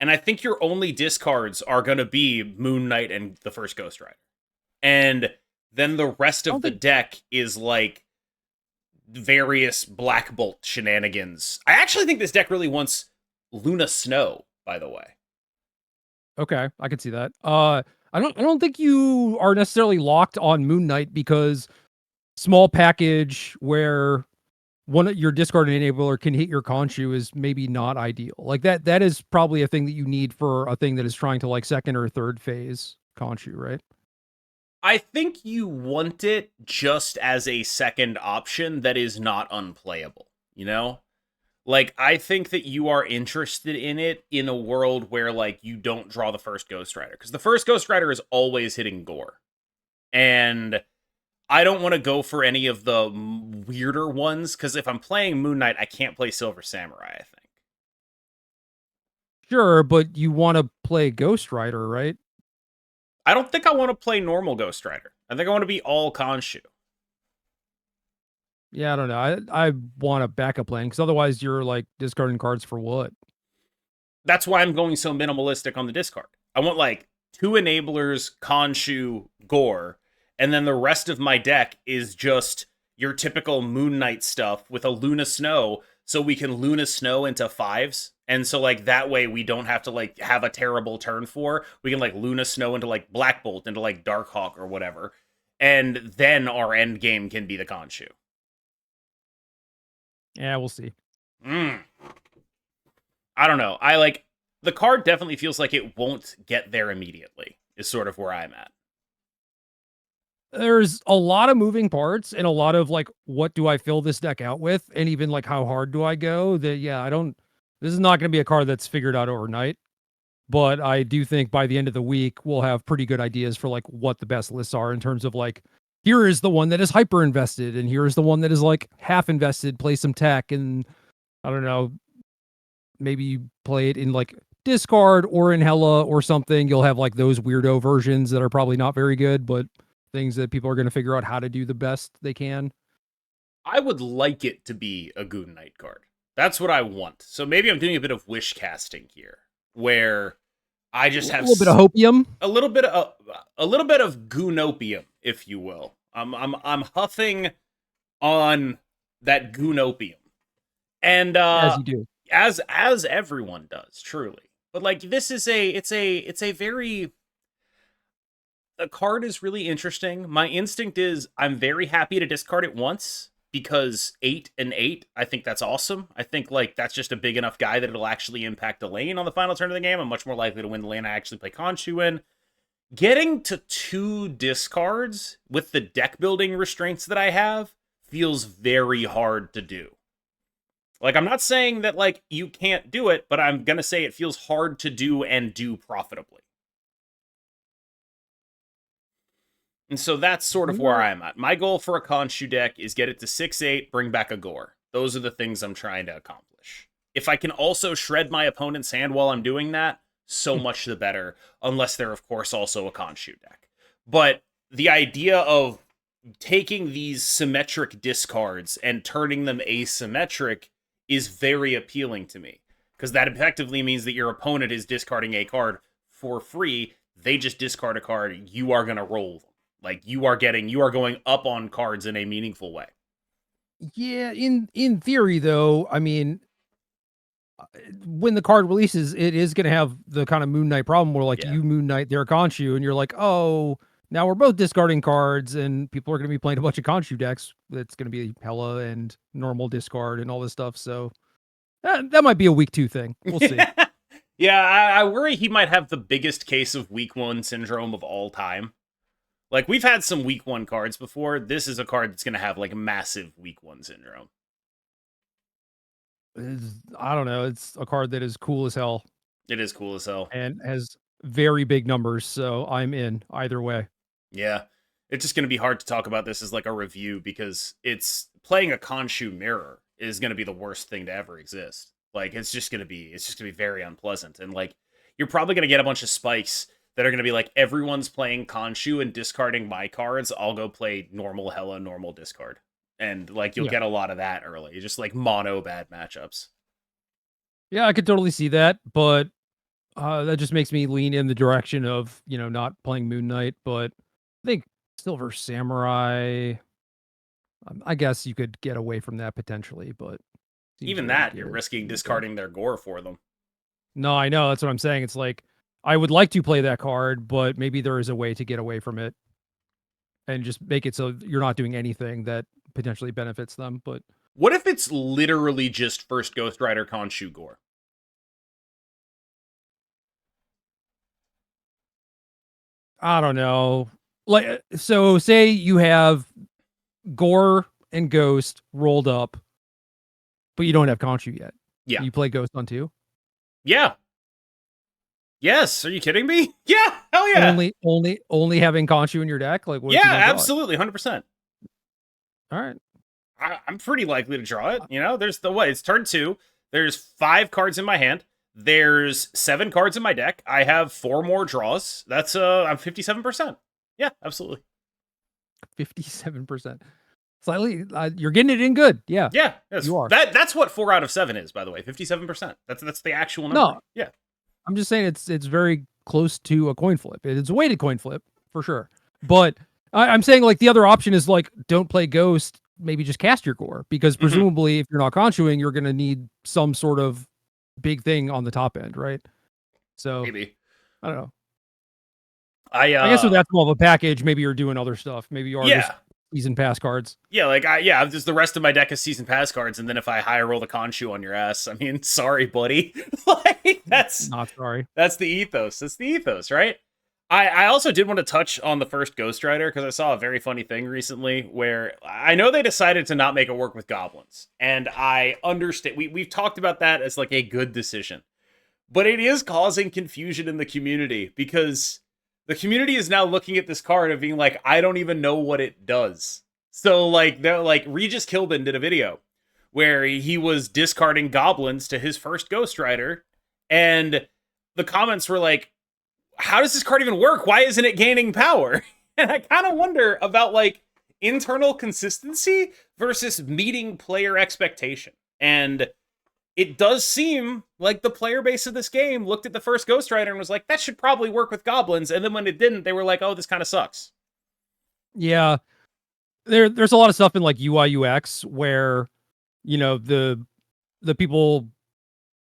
and I think your only discards are going to be Moon Knight and the first Ghost Rider. And then the rest of the deck is like various Black Bolt shenanigans. I actually think this deck really wants Luna Snow, by the way. Okay, I can see that. I don't think you are necessarily locked on Moon Knight because small package where one of your discard enabler can hit your Khonshu is maybe not ideal. Like that is probably a thing that you need for a thing that is trying to like second or third phase Khonshu, right? I think you want it just as a second option that is not unplayable, you know? Like, I think that you are interested in it in a world where, like, you don't draw the first Ghost Rider. Because the first Ghost Rider is always hitting Gore. And I don't want to go for any of the weirder ones, because if I'm playing Moon Knight, I can't play Silver Samurai, I think. Sure, but you want to play Ghost Rider, right? I don't think I want to play normal Ghost Rider. I think I want to be all Khonshu. Yeah, I don't know. I want a backup plan because otherwise you're like discarding cards for what? That's why I'm going so minimalistic on the discard. I want like 2 enablers, Khonshu, Gore, and then the rest of my deck is just your typical Moon Knight stuff with a Luna Snow, so we can Luna Snow into 5s. And so like that way we don't have to like have a terrible turn 4. We can like Luna Snow into like Black Bolt, into like Darkhawk or whatever. And then our end game can be the Khonshu. Yeah, we'll see. I don't know. I like the card definitely feels like it won't get there immediately, is sort of where I'm at. There's a lot of moving parts and a lot of like, what do I fill this deck out with? And even like, how hard do I go? That, yeah, this is not going to be a card that's figured out overnight. But I do think by the end of the week, we'll have pretty good ideas for like what the best lists are in terms of like, here is the one that is hyper invested, and here is the one that is like half invested, play some tech, and I don't know, maybe play it in like Discard or in Hella or something. You'll have like those weirdo versions that are probably not very good, but things that people are going to figure out how to do the best they can. I would like it to be a Goon Knight card. That's what I want. So maybe I'm doing a bit of wish casting here, where I just have a little bit of hopium, a little bit of goonopium, if you will. I'm huffing on that goonopium, and as you do, as everyone does, truly. But like this is it's a very, the card is really interesting. My instinct is I'm very happy to discard it once because 8 and 8, I think that's awesome. I think like that's just a big enough guy that it'll actually impact a lane on the final turn of the game. I'm much more likely to win the lane I actually play Khonshu in. Getting to 2 discards with the deck building restraints that I have feels very hard to do. Like, I'm not saying that like you can't do it, but I'm gonna say it feels hard to do and do profitably. And so that's sort of where We're I'm at. My goal for a Khonshu deck is get it to 6-8, bring back a Gore. Those are the things I'm trying to accomplish. If I can also shred my opponent's hand while I'm doing that, so much the better, unless they're, of course, also a Khonshu deck. But the idea of taking these symmetric discards and turning them asymmetric is very appealing to me. Because that effectively means that your opponent is discarding a card for free. They just discard a card. You are going to roll them. Like you are going up on cards in a meaningful way. Yeah, in theory though, I mean, when the card releases, it is going to have the kind of Moon Knight problem where like you Moon Knight their Khonshu and you're like, oh, now we're both discarding cards and people are going to be playing a bunch of Khonshu decks. It's going to be Hella and normal discard and all this stuff. So that might be a week 2 thing. We'll see. Yeah, I worry he might have the biggest case of week 1 syndrome of all time. Like, we've had some week 1 cards before. This is a card that's going to have, like, massive week 1 syndrome. I don't know. It's a card that is cool as hell. It is cool as hell. And has very big numbers, so I'm in either way. Yeah. It's just going to be hard to talk about this as, like, a review, because it's playing a Khonshu mirror is going to be the worst thing to ever exist. Like, it's just going to be very unpleasant. And, like, you're probably going to get a bunch of spikes that are going to be like, everyone's playing Khonshu and discarding my cards. I'll go play normal Hella, normal discard. And, like, you'll get a lot of that early. Just, like, mono bad matchups. Yeah, I could totally see that, but that just makes me lean in the direction of, not playing Moon Knight. But I think Silver Samurai, I guess you could get away from that potentially, but... Even that, you're risking discarding their Gore for them. No, I know. That's what I'm saying. It's like, I would like to play that card, but maybe there is a way to get away from it and just make it so you're not doing anything that potentially benefits them. But what if it's literally just first Ghost Rider Khonshu Gore? I don't know. Like, so say you have Gore and Ghost rolled up, but you don't have Khonshu yet. Yeah. You play Ghost on 2? Yeah. Yes. Are you kidding me? Yeah. Hell yeah. Only having Khonshu in your deck? Like, what yeah, absolutely. 100%. All right. I'm pretty likely to draw it. There's it's turn 2. There's 5 cards in my hand. There's 7 cards in my deck. I have 4 more draws. That's I'm 57%. Yeah, absolutely. 57%. Slightly, you're getting it in good. Yeah. Yeah, you are. That's what 4 out of 7 is, by the way. 57%. That's the actual number. No. Yeah. I'm just saying it's very close to a coin flip. It's a weighted coin flip for sure. But I'm saying like the other option is like, don't play Ghost, maybe just cast your Gore, because presumably if you're not Khonshuing, you're going to need some sort of big thing on the top end, right? So maybe. I don't know. I guess if that's more of a package, maybe you're doing other stuff. Maybe you are just season pass cards. Yeah, just the rest of my deck is season pass cards, and then if I high roll the Khonshu on your ass, I mean, sorry, buddy. Like, that's not sorry. That's the ethos. That's the ethos, right? I also did want to touch on the first Ghost Rider, because I saw a very funny thing recently where I know they decided to not make it work with goblins, and I understand. We've talked about that as like a good decision, but it is causing confusion in the community, because the community is now looking at this card and being like, I don't even know what it does. So, like, they're like, Regis Kilbin did a video where he was discarding goblins to his first Ghost Rider, and the comments were like, how does this card even work? Why isn't it gaining power? And I kind of wonder about, like, internal consistency versus meeting player expectation. And it does seem like the player base of this game looked at the first Ghost Rider and was like, that should probably work with goblins. And then when it didn't, they were like, oh, this kind of sucks. Yeah. There's a lot of stuff in like UI UX where, the people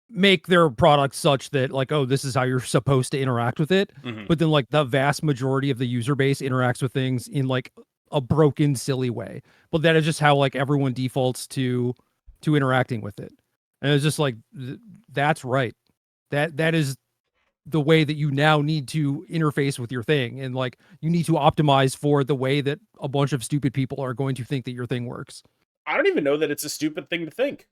make their product such that like, oh, this is how you're supposed to interact with it. But then like the vast majority of the user base interacts with things in like a broken, silly way. But that is just how like everyone defaults to interacting with it. And it's just like, that's right. That is the way that you now need to interface with your thing. And like, you need to optimize for the way that a bunch of stupid people are going to think that your thing works. I don't even know that it's a stupid thing to think.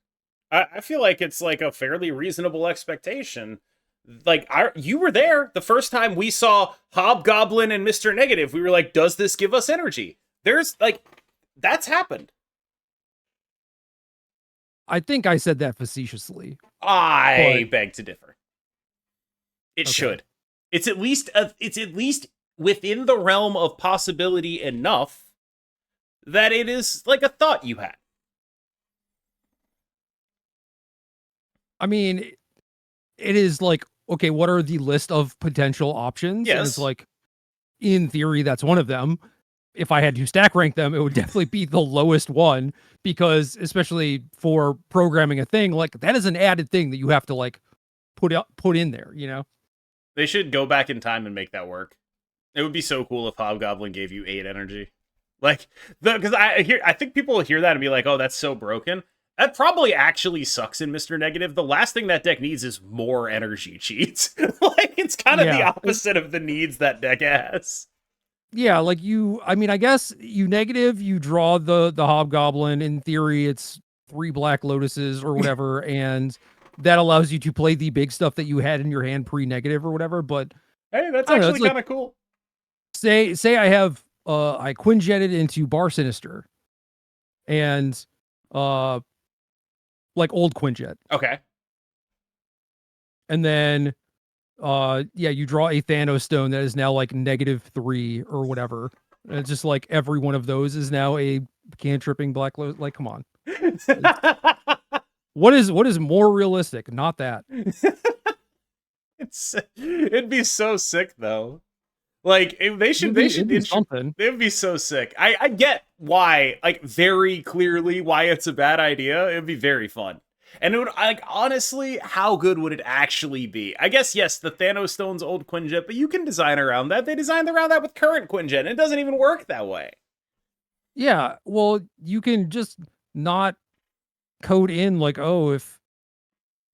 I feel like it's like a fairly reasonable expectation. Like, you were there the first time we saw Hobgoblin and Mr. Negative. We were like, does this give us energy? There's, like, that's happened. I think I said that facetiously. I beg to differ. It Okay. should. It's at least within the realm of possibility enough that it is like a thought you had. I mean, it is like, okay, what are the list of potential options? And Yes. it's like, in theory, that's one of them. If I had to stack rank them, it would definitely be the lowest one, because especially for programming a thing, like that is an added thing that you have to like put in there, you know? They should go back in time and make that work. It would be so cool if Hobgoblin gave you 8 energy. Like, because I think people will hear that and be like, oh, that's so broken. That probably actually sucks in Mr. Negative. The last thing that deck needs is more energy cheats. Like, it's kind of the opposite of the needs that deck has. Yeah, like I mean, I guess you draw the Hobgoblin. In theory, it's 3 Black Lotuses or whatever, and that allows you to play the big stuff that you had in your hand pre-negative or whatever. But hey, that's actually kind of cool. Say I have I Quinjetted into Bar Sinister and like old Quinjet. Okay. And then yeah, you draw a Thanos stone that is now like -3 or whatever. And it's just like every one of those is now a cantripping Black Lotus. Like, come on. What is more realistic? Not that. It'd be so sick though. Like, they should something. It'd be so sick. I get why, like, very clearly why it's a bad idea. It'd be very fun. And it would, like, honestly, how good would it actually be? I guess, yes, the Thanos Stone's old Quinjet, but you can design around that. They designed around that with current Quinjet, and it doesn't even work that way. Yeah, well, you can just not code in, like, oh, if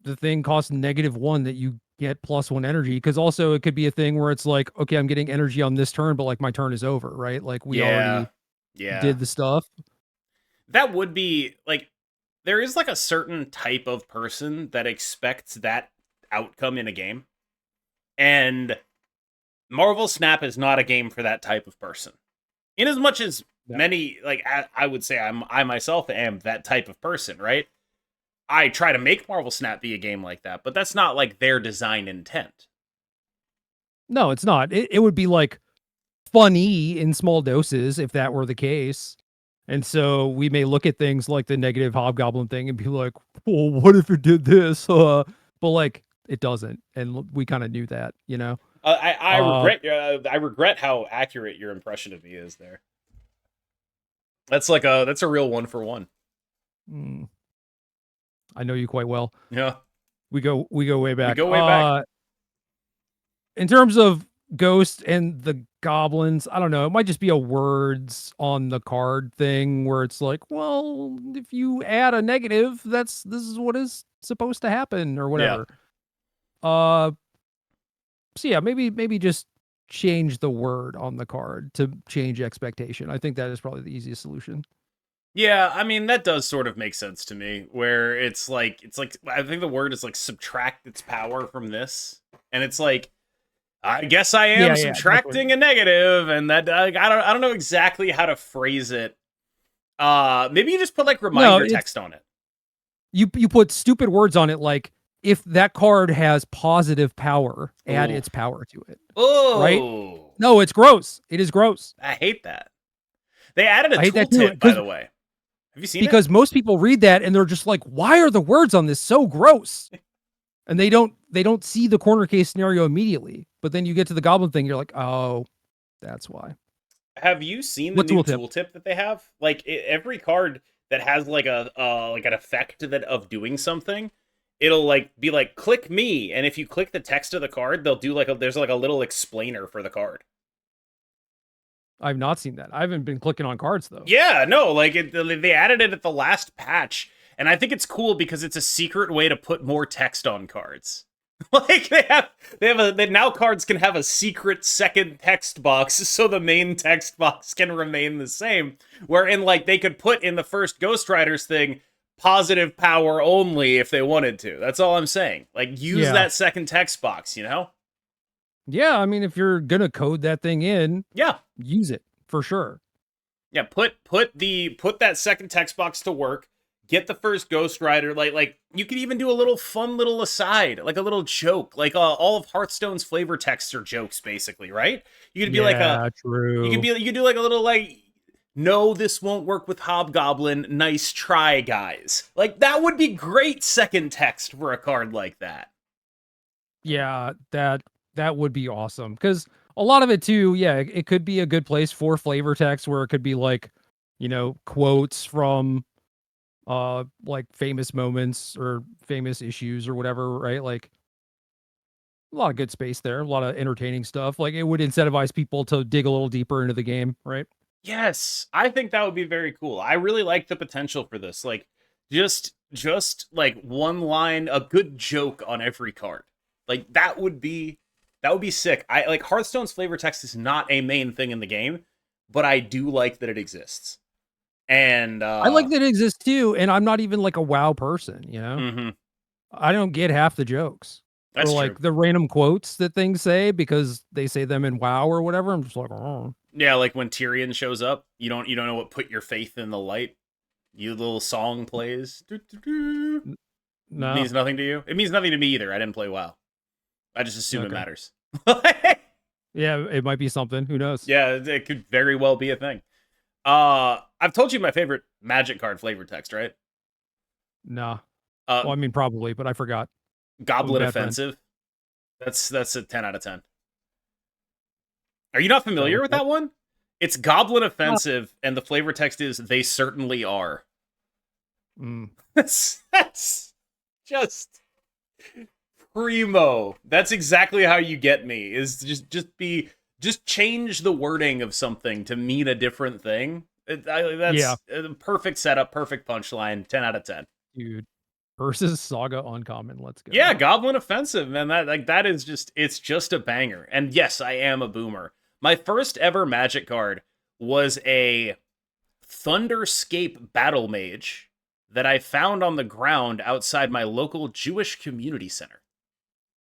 the thing costs -1 that you get +1 energy, because also it could be a thing where it's like, okay, I'm getting energy on this turn, but like my turn is over, right? Like we already did the stuff. That would be like, there is like a certain type of person that expects that outcome in a game, and Marvel Snap is not a game for that type of person. In as much as many, like, I would say I myself am that type of person, right? I try to make Marvel Snap be a game like that, but that's not like their design intent. No, it's not. It would be like funny in small doses if that were the case. And so we may look at things like the negative Hobgoblin thing and be like, well, what if it did this? But like, it doesn't. And we kind of knew that, you know? I regret how accurate your impression of me is there. That's a real 1-for-1. I know you quite well. Yeah. We go way back. We go way back. In terms of Ghost and the goblins, I don't know. It might just be a words on the card thing where it's like, well, if you add a negative, this is what is supposed to happen or whatever. Yeah. So yeah, maybe just change the word on the card to change expectation. I think that is probably the easiest solution. Yeah, I mean, that does sort of make sense to me, where it's like I think the word is like subtract its power from this, and it's like, I guess I am subtracting a negative, and that I don't know exactly how to phrase it. Maybe you just put like reminder text on it. You put stupid words on it, like, if that card has positive power, add its power to it. Oh, right? No, it's gross. It is gross. I hate that. They added a tooltip, by the way. Have you seen it? Because most people read that and they're just like, why are the words on this so gross? And they don't see the corner case scenario immediately. But then you get to the goblin thing, you're like, oh, that's why. Have you seen the new tooltip that they have? Like, every card that has like a like an effect of doing something, it'll like be like, click me, and if you click the text of the card, they'll do like there's like a little explainer for the card. I've not seen that. I haven't been clicking on cards though. Yeah, no, like they added it at the last patch, and I think it's cool because it's a secret way to put more text on cards. Like now cards can have a secret second text box, so the main text box can remain the same. Wherein like they could put in the first Ghost Riders thing, positive power only if they wanted to. That's all I'm saying. Like, use Yeah. that second text box, you know? Yeah, I mean, if you're gonna code that thing in, Yeah. use it for sure. Yeah, put that second text box to work. Get the first Ghost Rider. Like you could even do a little fun little aside, like a little joke. Like all of Hearthstone's flavor texts are jokes, basically, right? You could be like true. you could do like a little like, no, this won't work with Hobgoblin. Nice try, guys. Like, that would be great second text for a card like that. Yeah, that would be awesome. Because a lot of it too, yeah, it could be a good place for flavor text where it could be like, quotes from like famous moments or famous issues or whatever, right? Like a lot of good space there, a lot of entertaining stuff. Like it would incentivize people to dig a little deeper into the game, right? Yes, I think that would be very cool. I really like the potential for this. Like, just like one line, a good joke on every card. Like, that would be sick. I like Hearthstone's flavor text is not a main thing in the game, but I do like that it exists. And I like that it exists too, and I'm not even like a WoW person, mhm, I don't get half the jokes. that's Or true. like the random quotes that things say because they say them in WoW or whatever. I'm just like, oh. Yeah, like when Tyrion shows up, you don't know what "Put your faith in the light." You little song plays. No. Means nothing to you. It means nothing to me either. I didn't play WoW. I just assume it Okay. matters. Yeah, it might be something. Who knows? Yeah, it could very well be a thing. I've told you my favorite Magic card flavor text, right? Nah. Well, I mean, probably, but I forgot. Goblin bad friend. Offensive. That's a 10 out of 10. Are you not familiar with that one? It's Goblin Offensive, and the flavor text is "They certainly are." Mm. That's just primo. That's exactly how you get me. Is just change the wording of something to mean a different thing. That's a perfect setup, perfect punchline. 10 out of 10. Dude. Versus Saga Uncommon. Let's go. Yeah, Goblin Offensive, man. That is it's just a banger. And yes, I am a boomer. My first ever Magic card was a Thunderscape Battle Mage that I found on the ground outside my local Jewish community center.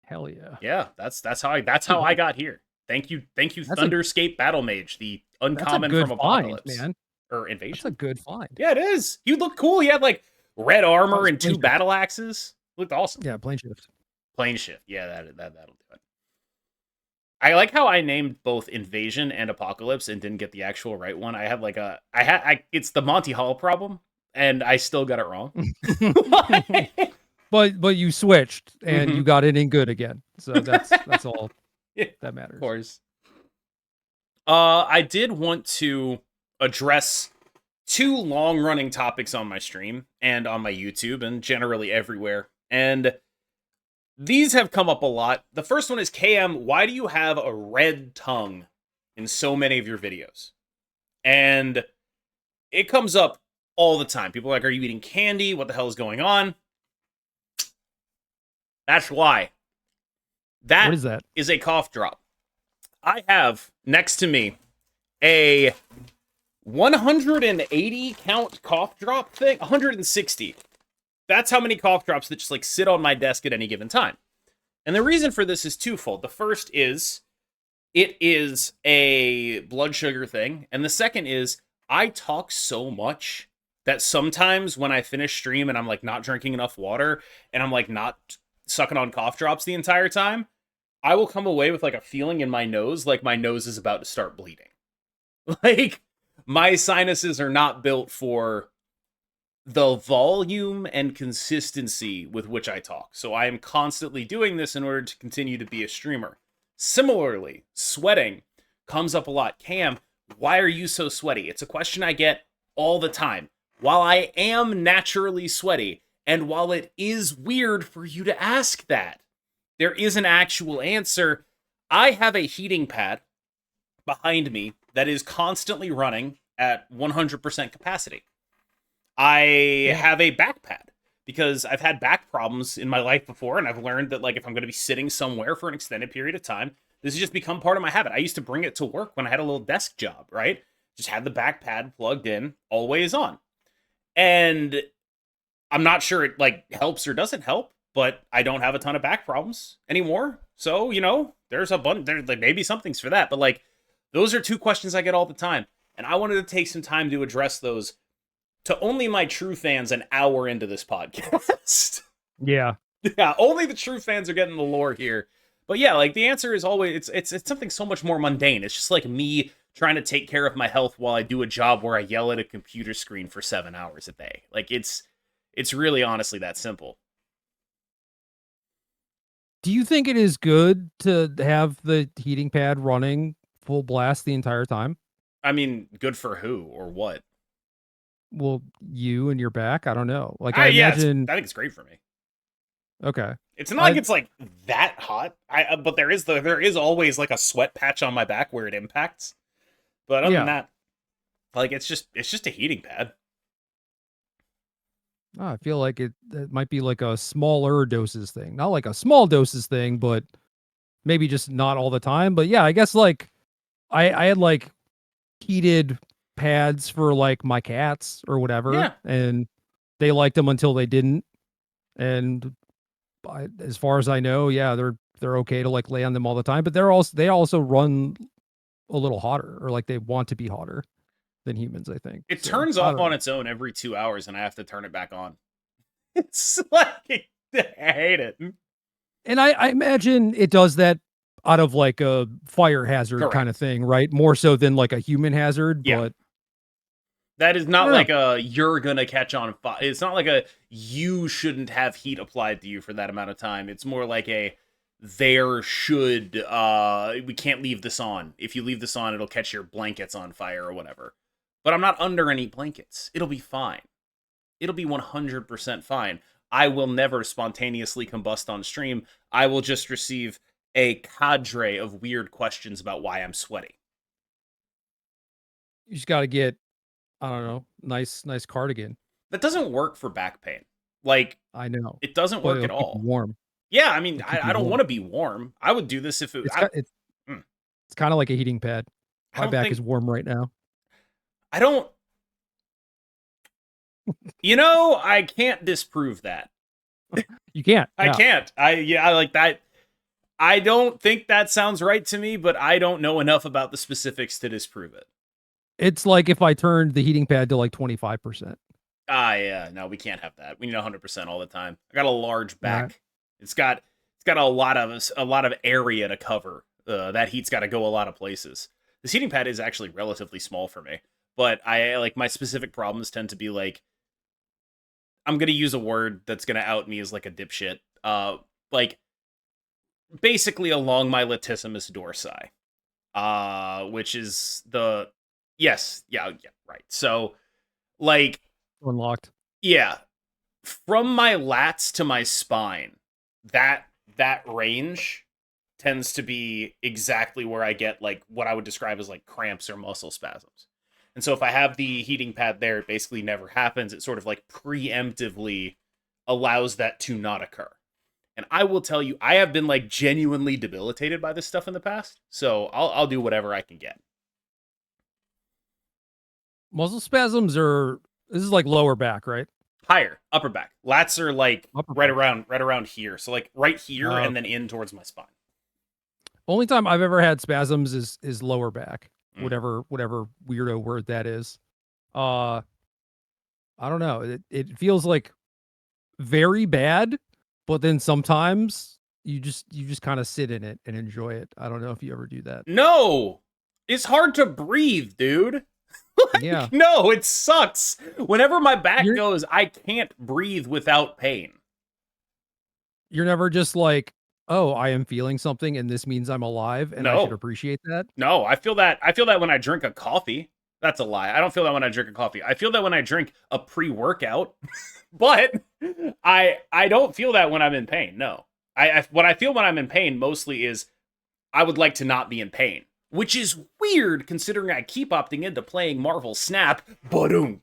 Hell yeah. Yeah, that's how I got here. Thank you, Thunderscape Battle Mage, the uncommon from Apocalypse, man. Or Invasion. That's a good find. Yeah, it is. You look cool. He had like red armor and two shift. battle axes. Looked awesome. Yeah, plane shift. Plane shift. Yeah, that'll do it. I like how I named both Invasion and Apocalypse and didn't get the actual right one. I had like it's the Monty Hall problem, and I still got it wrong. But you switched and you got it in good again. So that's all that matters. Of course. I did want to address two long-running topics on my stream and on my YouTube and generally everywhere. And these have come up a lot. The first one is, KM, why do you have a red tongue in so many of your videos? And it comes up all the time. People are like, are you eating candy? What the hell is going on? That's why. What is that? Is a cough drop. I have next to me a 180 count cough drop thing. 160. That's how many cough drops that just like sit on my desk at any given time. And the reason for this is twofold. The first is it is a blood sugar thing. And the second is I talk so much that sometimes when I finish stream and I'm like not drinking enough water and I'm like not sucking on cough drops the entire time, I will come away with like a feeling in my nose like my nose is about to start bleeding. Like, my sinuses are not built for the volume and consistency with which I talk. So I am constantly doing this in order to continue to be a streamer. Similarly, sweating comes up a lot. Cam, why are you so sweaty? It's a question I get all the time. While I am naturally sweaty, and while it is weird for you to ask that, there is an actual answer. I have a heating pad behind me that is constantly running at 100% capacity. I have a back pad because I've had back problems in my life before, and I've learned that like if I'm going to be sitting somewhere for an extended period of time, this has just become part of my habit. I used to bring it to work when I had a little desk job, right? Just had the back pad plugged in, always on. And I'm not sure it like helps or doesn't help, but I don't have a ton of back problems anymore. So, there's a bunch there like maybe something's for that, but like those are two questions I get all the time. And I wanted to take some time to address those to only my true fans an hour into this podcast. Yeah. Yeah, only the true fans are getting the lore here. But yeah, like the answer is always it's something so much more mundane. It's just like me trying to take care of my health while I do a job where I yell at a computer screen for 7 hours a day. Like it's really honestly that simple. Do you think it is good to have the heating pad running full blast the entire time? I mean, good for who or what? Well, you and your back, I don't know. Like I Yeah, imagine. I think it's great for me. Okay. It's not like it's like that hot. But there is always like a sweat patch on my back where it impacts. But other than that, like it's just a heating pad. Oh, I feel like it might be like a smaller doses thing. Not like a small doses thing, but maybe just not all the time. But yeah, I guess like I had like heated pads for like my cats or whatever. Yeah. And they liked them until they didn't. And as far as I know, yeah, they're okay to like lay on them all the time, but they also run a little hotter, or like they want to be hotter than humans, I think. It turns off on its own every 2 hours and I have to turn it back on. It's like I hate it. And I imagine it does that out of like a fire hazard kind of thing, right? More so than like a human hazard, but that is not like a you're gonna catch on fire. It's not like a you shouldn't have heat applied to you for that amount of time. It's more like a there should we can't leave this on. If you leave this on, it'll catch your blankets on fire or whatever. But I'm not under any blankets. It'll be fine. It'll be 100% fine. I will never spontaneously combust on stream. I will just receive a cadre of weird questions about why I'm sweaty. You just got to get, I don't know, nice cardigan. That doesn't work for back pain. Like, I know. It doesn't work at all. Warm. Yeah, I mean, I don't want to be warm. I would do this if it... It's kind of like a heating pad. My back is warm right now. I don't... I can't disprove that. You can't. I can't. I like that. I don't think that sounds right to me, but I don't know enough about the specifics to disprove it. It's like if I turned the heating pad to like 25%. Yeah. No, we can't have that. We need 100% all the time. I got a large back. Right. It's got a lot of area to cover. That heat's got to go a lot of places. This heating pad is actually relatively small for me, but I like my specific problems tend to be like, I'm going to use a word that's going to out me as like a dipshit. Like basically along my latissimus dorsi, which is the, yes. Yeah. Right. So like unlocked. Yeah. From my lats to my spine, that range tends to be exactly where I get like what I would describe as like cramps or muscle spasms. And so if I have the heating pad there, it basically never happens. It sort of like preemptively allows that to not occur. And I will tell you, I have been like genuinely debilitated by this stuff in the past. So I'll do whatever I can get. Muscle spasms this is like lower back, right? Higher, upper back. Lats are like right around here. So like right here and then in towards my spine. Only time I've ever had spasms is lower back. Whatever weirdo word that is. I don't know. It feels like very bad, but then sometimes you just kind of sit in it and enjoy it. I don't know if you ever do that. No. It's hard to breathe, dude. Yeah. No, it sucks. Whenever my back goes, I can't breathe without pain. You're never just like, oh, I am feeling something and this means I'm alive and I should appreciate that. No, I feel that when I drink a coffee. That's a lie. I don't feel that when I drink a coffee. I feel that when I drink a pre-workout, but I don't feel that when I'm in pain. No. What I feel when I'm in pain mostly is I would like to not be in pain, which is weird considering I keep opting into playing Marvel Snap. Ba-doom.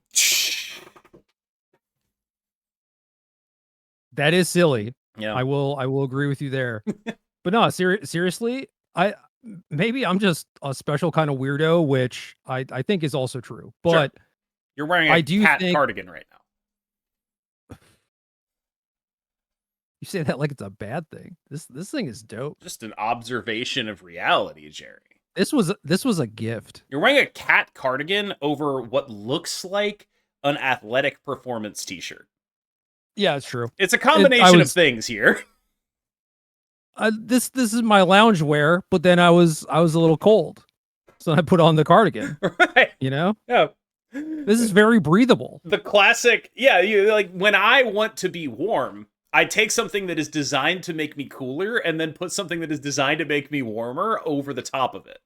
That is silly. Yeah. I will agree with you there. But no, seriously, maybe I'm just a special kind of weirdo, which I think is also true. But sure. You're wearing a cat cardigan right now. You say that like it's a bad thing. This thing is dope. Just an observation of reality, Gerry. This was a gift. You're wearing a cat cardigan over what looks like an athletic performance t-shirt. Yeah, it's true. It's a combination of things here. This is my lounge wear, but then I was a little cold, so I put on the cardigan. Right. You know? Yeah. This is very breathable. The classic, yeah, you like when I want to be warm, I take something that is designed to make me cooler and then put something that is designed to make me warmer over the top of it.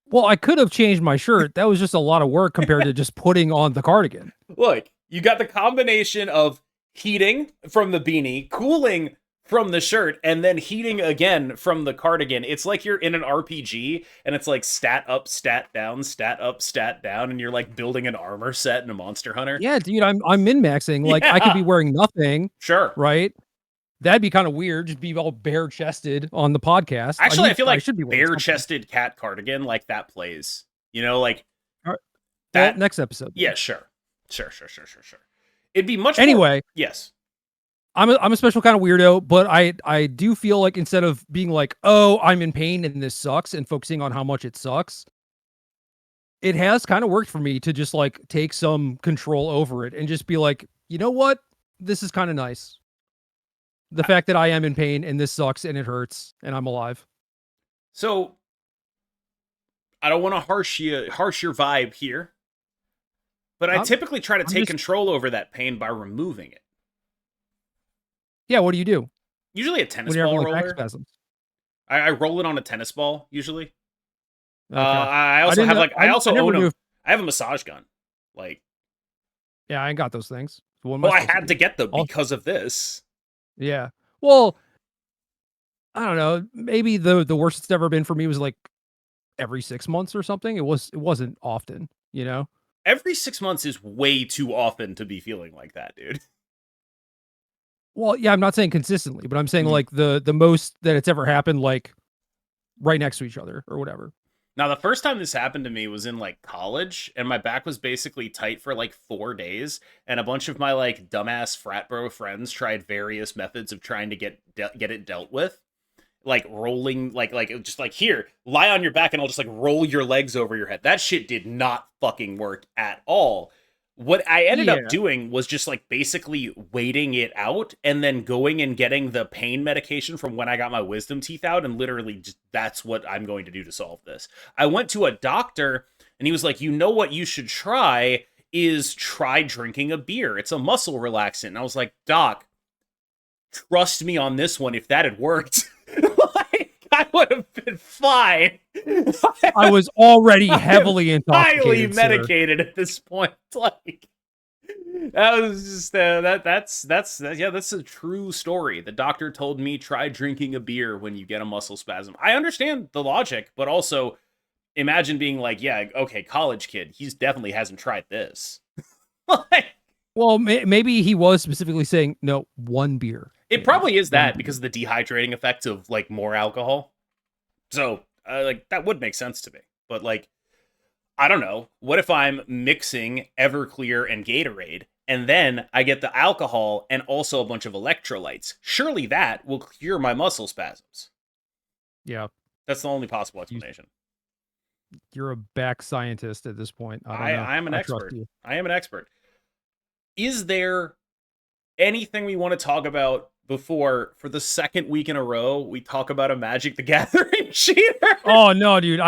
Well, I could have changed my shirt. That was just a lot of work compared to just putting on the cardigan. Look, you got the combination of heating from the beanie, cooling from the shirt, and then heating again from the cardigan. It's like you're in an RPG and it's like stat up, stat down, stat up, stat down, and you're like building an armor set in a Monster Hunter. Yeah, dude, I'm min-maxing. Like, I could be wearing nothing. Sure. Right? That'd be kind of weird, just be all bare-chested on the podcast. Actually, I feel like bare-chested cat cardigan, like that plays. You know, like that next episode. Yeah, sure. It'd be much anyway. More, yes. I'm a special kind of weirdo, but I do feel like instead of being like, oh, I'm in pain and this sucks, and focusing on how much it sucks, it has kind of worked for me to just like take some control over it and just be like, you know what? This is kind of nice. The fact that I am in pain and this sucks and it hurts and I'm alive. So I don't want to harsh your vibe here, but I typically try to take control over that pain by removing it. Yeah, what do you do? Usually a tennis ball roller. I roll it on a tennis ball usually. Okay. I also have like I have a massage gun. Like, yeah, I ain't got those things. Well, I had to get them because of this. Yeah. Well, I don't know. Maybe the worst it's ever been for me was like every 6 months or something. It wasn't often, you know? Every 6 months is way too often to be feeling like that, dude. Well, yeah, I'm not saying consistently, but I'm saying like the most that it's ever happened, like right next to each other or whatever. Now, the first time this happened to me was in like college, and my back was basically tight for like 4 days, and a bunch of my like dumbass frat bro friends tried various methods of trying to get it dealt with, like rolling, like just like, here, lie on your back, and I'll just like roll your legs over your head. That shit did not fucking work at all. What I ended up doing was just like basically waiting it out and then going and getting the pain medication from when I got my wisdom teeth out, and literally just, that's what I'm going to do to solve this. I went to a doctor and he was like, you know what you should try is try drinking a beer. It's a muscle relaxant. And I was like, Doc, trust me on this one. If that had worked, I would have been fine. I was already heavily intoxicated, highly medicated at this point. Like, that was just that's a true story. The doctor told me try drinking a beer when you get a muscle spasm. I understand the logic, but also imagine being like, yeah, okay, college kid, he's definitely hasn't tried this. Like, well, maybe he was specifically saying no, one beer. It probably is that because of the dehydrating effects of like more alcohol. So like that would make sense to me. But like, I don't know. What if I'm mixing Everclear and Gatorade and then I get the alcohol and also a bunch of electrolytes? Surely that will cure my muscle spasms. Yeah. That's the only possible explanation. You're a back scientist at this point. I am an expert. I am an expert. Is there anything we want to talk about before, for the second week in a row, we talk about a Magic the Gathering cheater? Oh no, dude!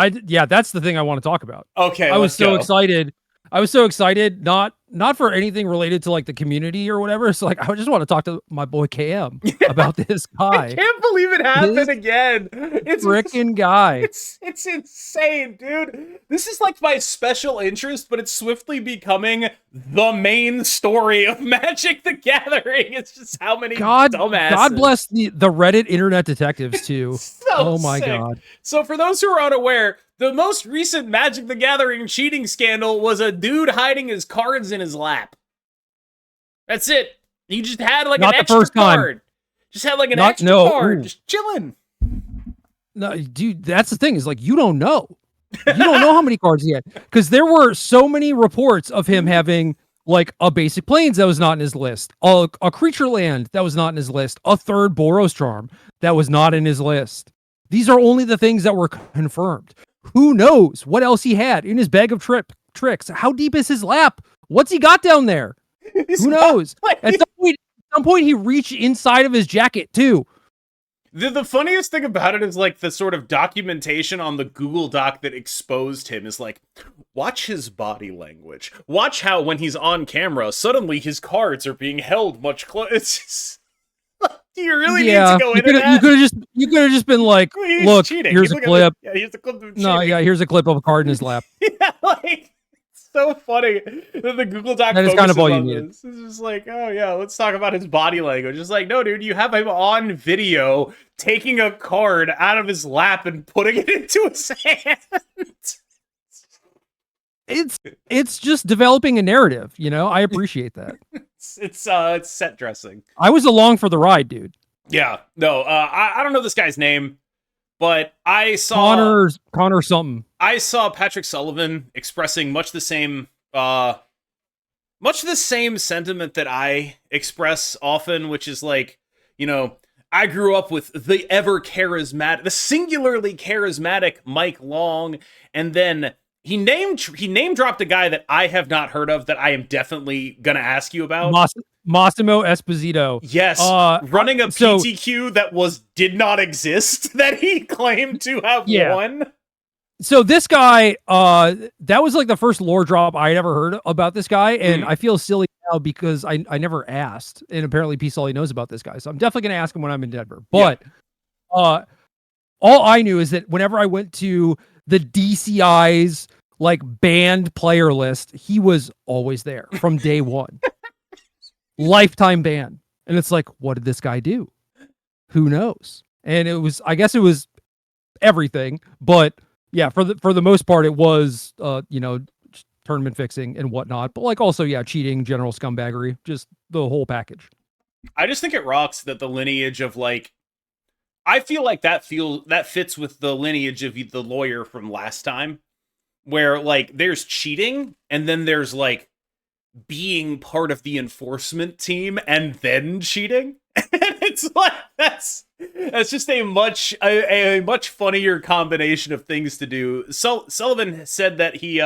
That's the thing I want to talk about. Okay, I was so excited. I was so excited, not for anything related to like the community or whatever. It's like I just want to talk to my boy KM about this guy. I can't believe it happened again. It's freaking guy. It's insane, dude. This is like my special interest, but it's swiftly becoming the main story of Magic the Gathering. It's just how many dumbasses. God bless the Reddit internet detectives too. Oh my god. So for those who are unaware, the most recent Magic the Gathering cheating scandal was a dude hiding his cards in his lap. That's it. He just had like an extra card. Just had like an extra card. Just chilling. No, dude, that's the thing is like, you don't know. You don't know how many cards he had. Because there were so many reports of him having like a basic planes that was not in his list, a creature land that was not in his list, a third Boros charm that was not in his list. These are only the things that were confirmed. Who knows what else he had in his bag of tricks? How deep is his lap? What's he got down there? Who knows? At some point, he reached inside of his jacket too. The funniest thing about it is like the sort of documentation on the Google Doc that exposed him is like, watch his body language. Watch how when he's on camera, suddenly his cards are being held much closer. It's just, do you really need to go into that? You could have just been like, look, here's a clip. Yeah, here's a clip of cheating. No, yeah, here's a clip of a card in his lap. Yeah, like, it's so funny that the Google Doc that is kind of all you need. It's just like, oh yeah, let's talk about his body language. It's like, no, dude, you have him on video taking a card out of his lap and putting it into his hand. It's just developing a narrative, you know. I appreciate that. It's set dressing. I was along for the ride, dude. Yeah, no, I don't know this guy's name, but I saw Connor something. I saw Patrick Sullivan expressing much the same sentiment that I express often, which is like, you know, I grew up with the singularly charismatic Mike Long, and then he name dropped a guy that I have not heard of that I am definitely gonna ask you about. Massimo Esposito. Yes, running a PTQ that did not exist that he claimed to have won. So this guy, that was like the first lore drop I'd ever heard about this guy, and I feel silly now because I never asked, and apparently Peace Ollie knows about this guy, so I'm definitely gonna ask him when I'm in Denver. But all I knew is that whenever I went to the DCI's like banned player list, he was always there from day one. Lifetime ban. And it's like, what did this guy do? Who knows? And I guess it was everything, but yeah, for the most part, it was, you know, tournament fixing and whatnot, but like also, yeah, cheating, general scumbaggery, just the whole package. I just think it rocks that the lineage of like, I feel like that fits with the lineage of the lawyer from last time, where like there's cheating and then there's like being part of the enforcement team and then cheating. And it's like that's just a much funnier combination of things to do. So Sullivan said that he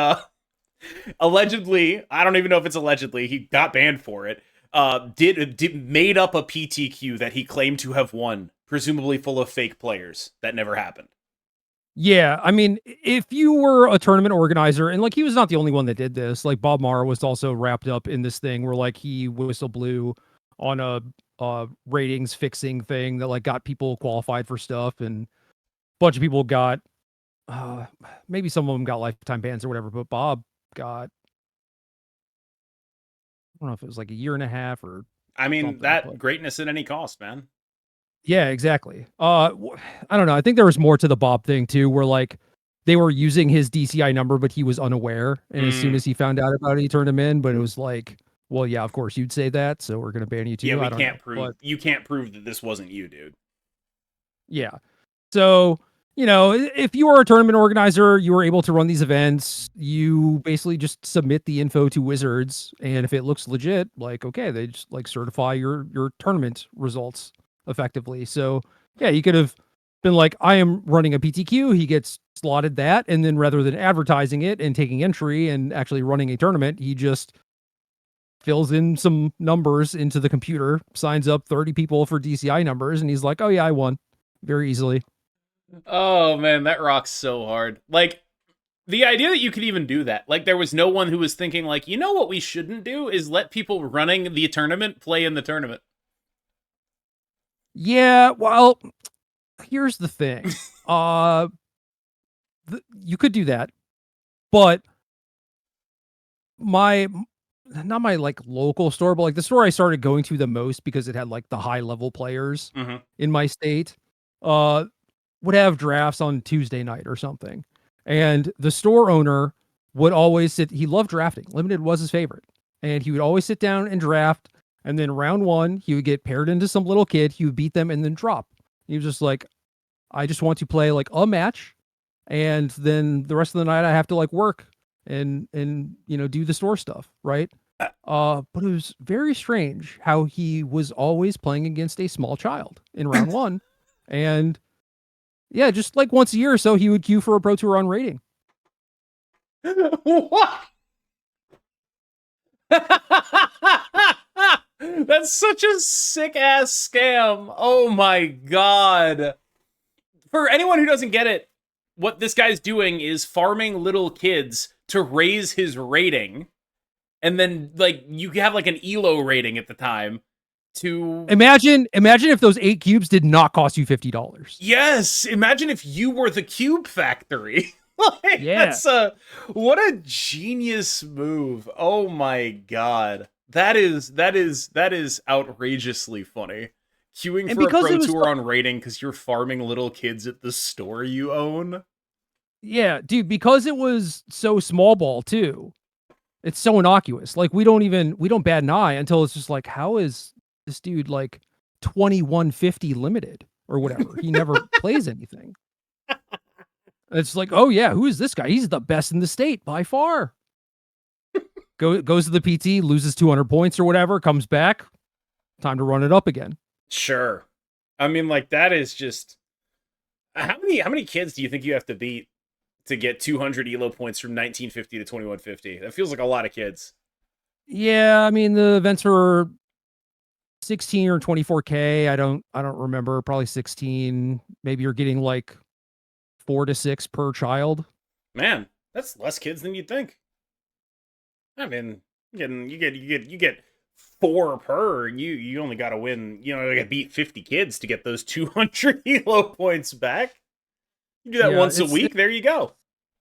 allegedly, I don't even know if it's allegedly, he got banned for it. Made up a PTQ that he claimed to have won, presumably full of fake players. That never happened. Yeah, I mean, if you were a tournament organizer, and like he was not the only one that did this, like Bob Maher was also wrapped up in this thing where like he whistle blew on a ratings fixing thing that like got people qualified for stuff, and a bunch of people got maybe some of them got lifetime bans or whatever, but Bob got, I don't know if it was like a year and a half or I mean that greatness at any cost, man. Yeah, exactly. I don't know. I think there was more to the Bob thing too, where like they were using his DCI number, but he was unaware. And as soon as he found out about it, he turned him in. But it was like, well, yeah, of course you'd say that, so we're gonna ban you too. Yeah, you can't prove that this wasn't you, dude. Yeah. So, you know, if you are a tournament organizer, you were able to run these events, you basically just submit the info to Wizards, and if it looks legit, like okay, they just like certify your tournament results effectively. So yeah, you could have been like, I am running a PTQ, he gets slotted that, and then rather than advertising it and taking entry and actually running a tournament, he just fills in some numbers into the computer, signs up 30 people for DCI numbers, and he's like, oh yeah, I won very easily. Oh man, that rocks so hard. Like the idea that you could even do that, like there was no one who was thinking like, you know what we shouldn't do is let people running the tournament play in the tournament. Yeah, well, here's the thing. You could do that, but not my like local store, but like the store I started going to the most because it had like the high level players in my state, would have drafts on Tuesday night or something. And the store owner would always he loved drafting. Limited was his favorite. And he would always sit down and draft. And then round one, he would get paired into some little kid. He would beat them and then drop. He was just like, I just want to play like a match. And then the rest of the night I have to like work and, you know, do the store stuff. Right. But it was very strange how he was always playing against a small child in round one. And yeah, just like once a year or so, he would queue for a Pro Tour on rating. What? That's such a sick ass scam. Oh my god. For anyone who doesn't get it, what this guy's doing is farming little kids to raise his rating. And then like you have like an ELO rating at the time to imagine if those 8 cubes did not cost you $50. Yes, imagine if you were the cube factory. Like, yeah. What a genius move. Oh my god. That is outrageously funny. Queuing for a Pro Tour on rating because you're farming little kids at the store you own. Yeah, dude, because it was so small ball too. It's so innocuous. Like we don't bat an eye until it's just like, how is this dude like 2150 limited or whatever? He never plays anything. It's like, oh yeah, who is this guy? He's the best in the state by far. Goes to the PT, loses 200 points or whatever, comes back, time to run it up again. Sure. I mean, like that is just how many kids do you think you have to beat to get 200 ELO points from 1950 to 2150? That feels like a lot of kids. Yeah, I mean the events were 16 or 24K. I don't remember. Probably 16. Maybe you're getting like 4 to 6 per child. Man, that's less kids than you'd think. I mean, you get 4 per, and you only got to win. You know, like beat 50 kids to get those 200 ELO points back. You do that once a week. There you go.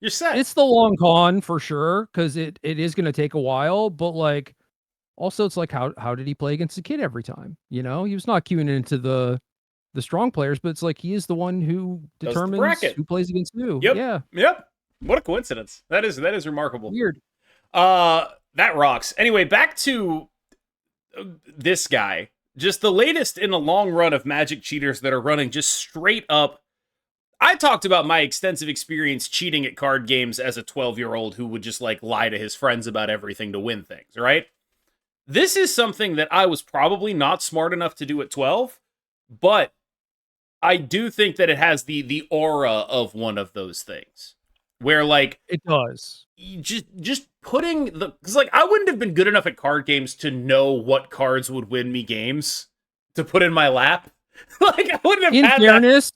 You're set. It's the long con for sure because it is going to take a while. But like, also it's like how did he play against the kid every time? You know, he was not queuing into the strong players, but it's like he is the one who determines who plays against who. Yep. Yeah. Yep. What a coincidence. That is remarkable. Weird. That rocks. Anyway, back to this guy. Just the latest in a long run of Magic cheaters that are running just straight up. I talked about my extensive experience cheating at card games as a 12-year-old who would just like lie to his friends about everything to win things, right? This is something that I was probably not smart enough to do at 12, but I do think that it has the aura of one of those things. Where like it does. Just putting the because like I wouldn't have been good enough at card games to know what cards would win me games to put in my lap. Like I wouldn't have had that.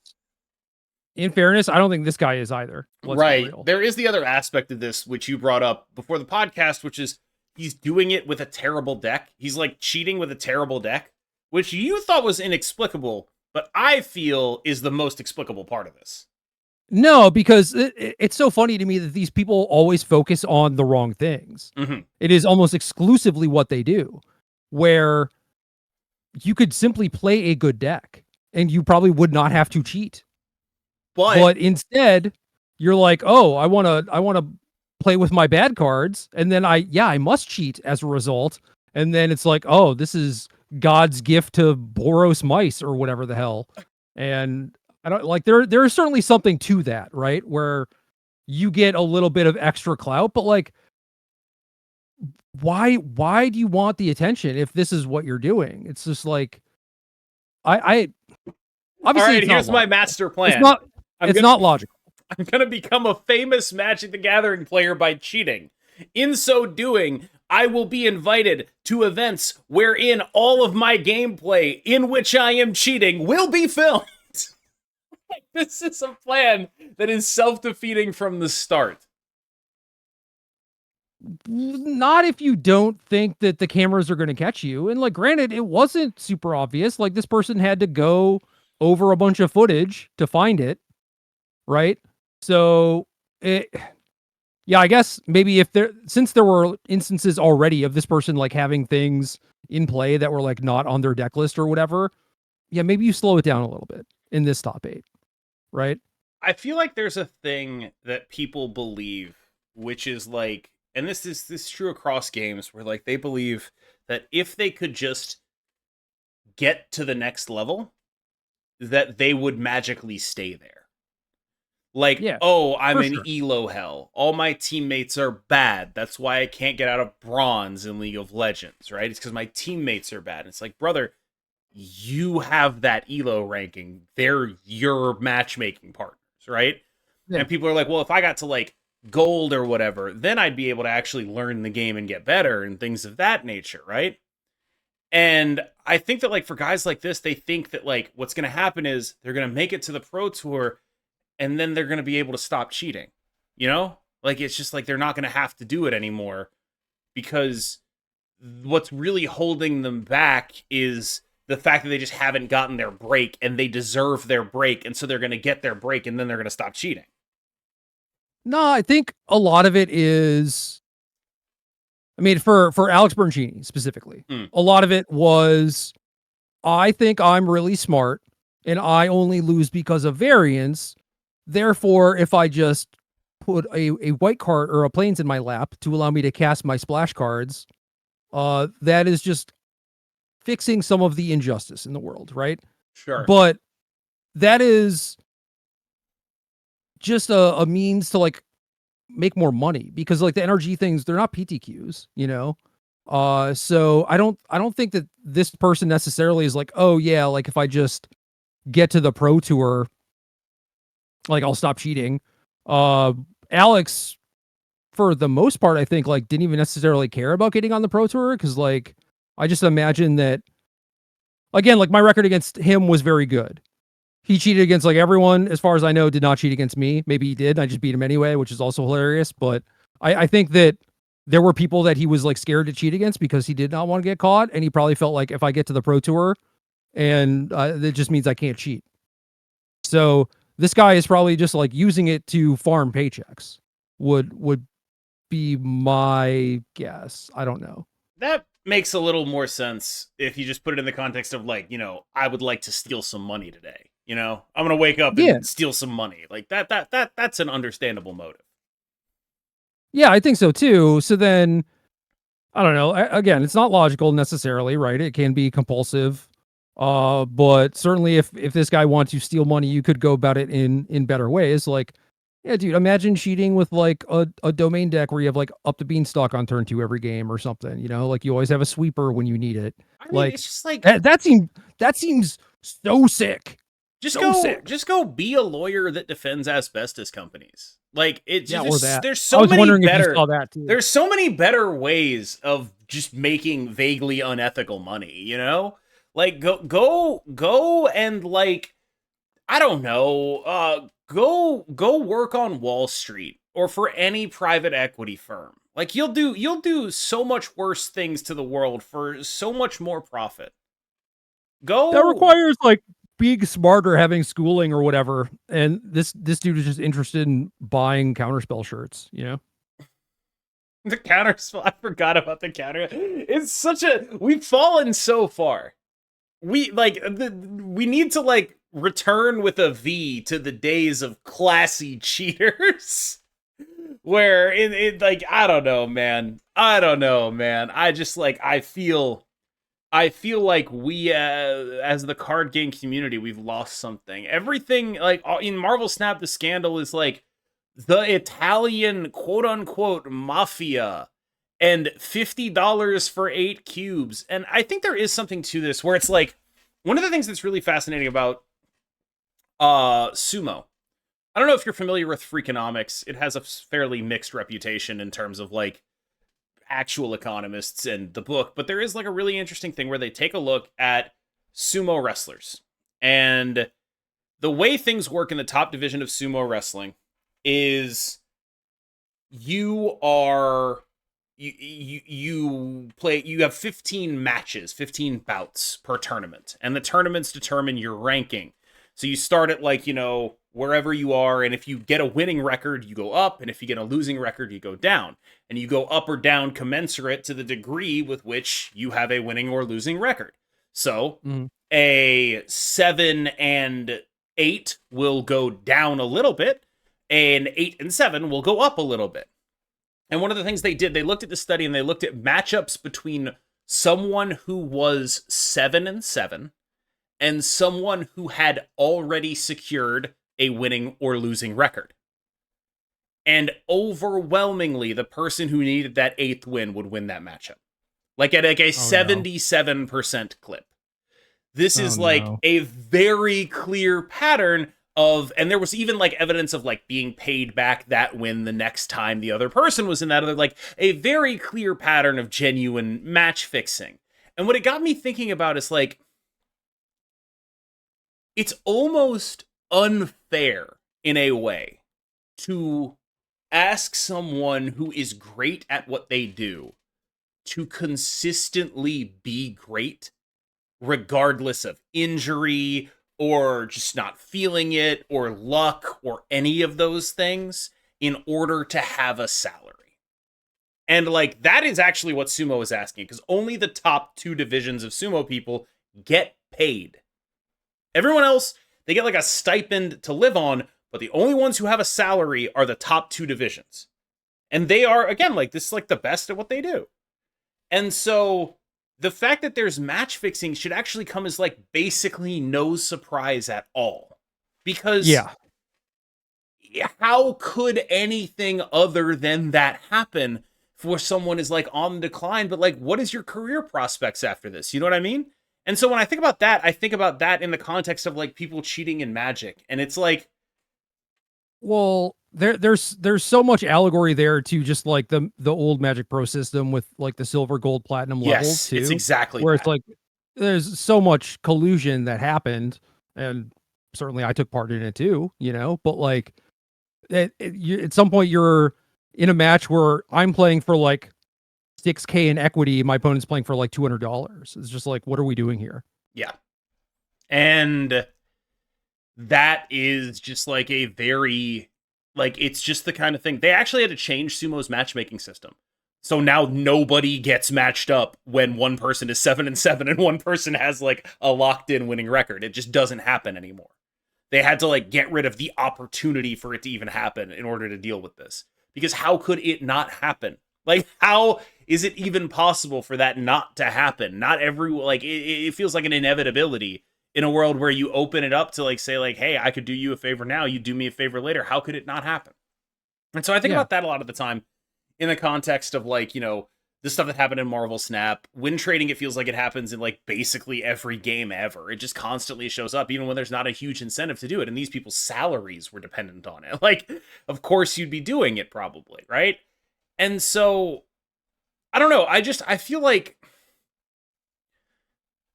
In fairness, I don't think this guy is either. Right. There is the other aspect of this, which you brought up before the podcast, which is he's doing it with a terrible deck. He's like cheating with a terrible deck, which you thought was inexplicable, but I feel is the most explicable part of this. No, because it's so funny to me that these people always focus on the wrong things. Mm-hmm. It is almost exclusively what they do, where you could simply play a good deck and you probably would not have to cheat. But instead, you're like, oh, I want to play with my bad cards, and then I must cheat as a result. And then it's like, oh, this is God's gift to Boros mice or whatever the hell. And I don't like there is certainly something to that, right? Where you get a little bit of extra clout, but like why do you want the attention if this is what you're doing? It's just like I obviously. All right, here's my master plan. It's not logical. I'm gonna become a famous Magic the Gathering player by cheating. In so doing, I will be invited to events wherein all of my gameplay in which I am cheating will be filmed. This is a plan that is self-defeating from the start. Not if you don't think that the cameras are going to catch you. And like, granted, it wasn't super obvious. Like this person had to go over a bunch of footage to find it. Right. So I guess maybe since there were instances already of this person like having things in play that were like not on their deck list or whatever. Yeah. Maybe you slow it down a little bit in this top 8. Right. I feel like there's a thing that people believe, which is like, and this is true across games, where like they believe that if they could just get to the next level, that they would magically stay there. Like, Yeah, oh, I'm for in sure. elo hell. All my teammates are bad. That's why I can't get out of bronze in League of Legends, right? It's because my teammates are bad. It's like, brother, you have that elo ranking. They're your matchmaking partners, right? Yeah. And people are like, well, if I got to like gold or whatever, then I'd be able to actually learn the game and get better and things of that nature, right? And I think that like for guys like this, they think that like what's going to happen is they're going to make it to the pro tour and then they're going to be able to stop cheating. You know? Like it's just like they're not going to have to do it anymore because what's really holding them back is the fact that they just haven't gotten their break and they deserve their break and so they're going to get their break and then they're going to stop cheating. No, I think a lot of it is, I mean, for Alex Berncini specifically, a lot of it was, I think I'm really smart and I only lose because of variance. Therefore, if I just put a white card or a plains in my lap to allow me to cast my splash cards, that is just fixing some of the injustice in the world, right? Sure. But that is just a means to like make more money because like the NRG things, they're not PTQs, you know? So I don't think that this person necessarily is like, oh yeah, like if I just get to the pro tour, like I'll stop cheating. Alex, for the most part, I think like didn't even necessarily care about getting on the pro tour because like I just imagine that again, like my record against him was very good. He cheated against like everyone, as far as I know, did not cheat against me. Maybe he did. I just beat him anyway, which is also hilarious. But I think that there were people that he was like scared to cheat against because he did not want to get caught. And he probably felt like if I get to the pro tour and it just means I can't cheat. So this guy is probably just like using it to farm paychecks would be my guess. I don't know. That makes a little more sense if you just put it in the context of like, you know, I would like to steal some money today. You know, I'm gonna wake up Yeah. and steal some money. Like that's an understandable motive. Yeah, I think so too. So then I don't know. Again, it's not logical necessarily, right? It can be compulsive. But certainly if this guy wants to steal money, you could go about it in better ways. Like, yeah, dude, imagine cheating with like a domain deck where you have like up the beanstalk on turn 2 every game or something, you know, like you always have a sweeper when you need it. I mean, Like it's just like that seems so sick. So sick. just go be a lawyer that defends asbestos companies. Like Yeah, or that. there's I so was many wondering if you better saw that too. there's so many better ways of just making vaguely unethical money, you know? Like go and like I don't know, go work on Wall Street or for any private equity firm. Like you'll do so much worse things to the world for so much more profit. Go That requires like being smarter, having schooling or whatever. And this dude is just interested in buying counterspell shirts, you know? the counter spell. I forgot about the counter. It's such a we've fallen so far. We like we need to like return with a V to the days of classy cheaters. Where it like I don't know, man. I don't know, man. I just like I feel like we as the card game community we've lost something. Everything like in Marvel Snap the Scandal is like the Italian quote unquote mafia and $50 for 8 cubes. And I think there is something to this where it's like one of the things that's really fascinating about sumo. I don't know if you're familiar with Freakonomics. It has a fairly mixed reputation in terms of like actual economists and the book, but there is like a really interesting thing where they take a look at sumo wrestlers. And the way things work in the top division of sumo wrestling is you play, you have 15 matches, 15 bouts per tournament, and the tournaments determine your ranking. So you start at like, you know, wherever you are, and if you get a winning record, you go up, and if you get a losing record, you go down. And you go up or down commensurate to the degree with which you have a winning or losing record. So a 7 and 8 will go down a little bit, and 8 and 7 will go up a little bit. And one of the things they did, they looked at the study and they looked at matchups between someone who was 7 and 7 and someone who had already secured a winning or losing record. And overwhelmingly, the person who needed that 8th win would win that matchup. Like at like a 77% clip. This is like a very clear pattern of, and there was even like evidence of like being paid back that win the next time the other person was in that other, like a very clear pattern of genuine match fixing. And what it got me thinking about is like, it's almost unfair in a way to ask someone who is great at what they do to consistently be great, regardless of injury or just not feeling it or luck or any of those things, in order to have a salary. And like, that is actually what sumo is asking, because only the top 2 divisions of sumo people get paid. Everyone else, they get like a stipend to live on, but the only ones who have a salary are the top 2 divisions. And they are, again, like, this is like the best at what they do. And so the fact that there's match fixing should actually come as like basically no surprise at all. Because how could anything other than that happen for someone is like on the decline? But like, what is your career prospects after this? You know what I mean? And so when I think about that, I think about that in the context of like people cheating in Magic. And it's like, well, there's so much allegory there to just like the old Magic Pro system with like the silver, gold, platinum levels too. It's exactly where that. It's like there's so much collusion that happened, and certainly I took part in it too, you know. But like at some point you're in a match where I'm playing for like $6,000 in equity, my opponent's playing for like $200. It's just like, what are we doing here? Yeah. And that is just like a very, like, it's just the kind of thing. They actually had to change sumo's matchmaking system. So now nobody gets matched up when one person is 7-7 and one person has like a locked in winning record. It just doesn't happen anymore. They had to like get rid of the opportunity for it to even happen in order to deal with this. Because how could it not happen? Like, how is it even possible for that not to happen? Not every, like, it feels like an inevitability in a world where you open it up to, like, say, like, hey, I could do you a favor now, you do me a favor later. How could it not happen? And so I think about that a lot of the time in the context of, like, you know, the stuff that happened in Marvel Snap. Win trading, it feels like it happens in, like, basically every game ever. It just constantly shows up, even when there's not a huge incentive to do it. And these people's salaries were dependent on it. Like, of course you'd be doing it probably, right? And so, I don't know, I feel like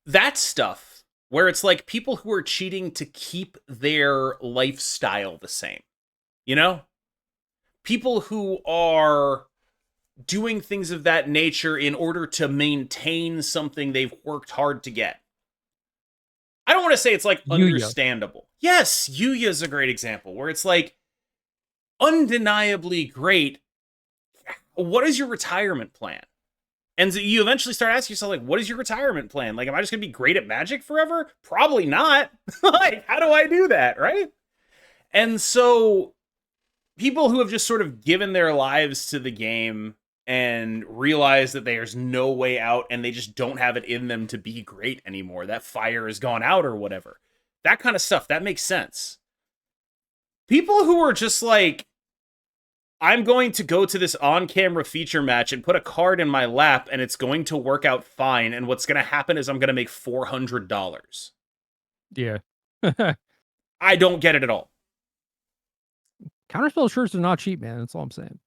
that stuff where it's like people who are cheating to keep their lifestyle the same, you know? People who are doing things of that nature in order to maintain something they've worked hard to get. I don't want to say it's like understandable. Yes, Yuya's a great example where it's like undeniably great. What is your retirement plan? And so you eventually start asking yourself, like, what is your retirement plan? Like, am I just going to be great at Magic forever? Probably not. Like, how do I do that, right? And so people who have just sort of given their lives to the game and realize that there's no way out and they just don't have it in them to be great anymore, that fire has gone out or whatever, that kind of stuff, that makes sense. People who are just like, I'm going to go to this on-camera feature match and put a card in my lap and it's going to work out fine, and what's going to happen is I'm going to make $400. Yeah. I don't get it at all. Counterspell shirts are not cheap, man. That's all I'm saying.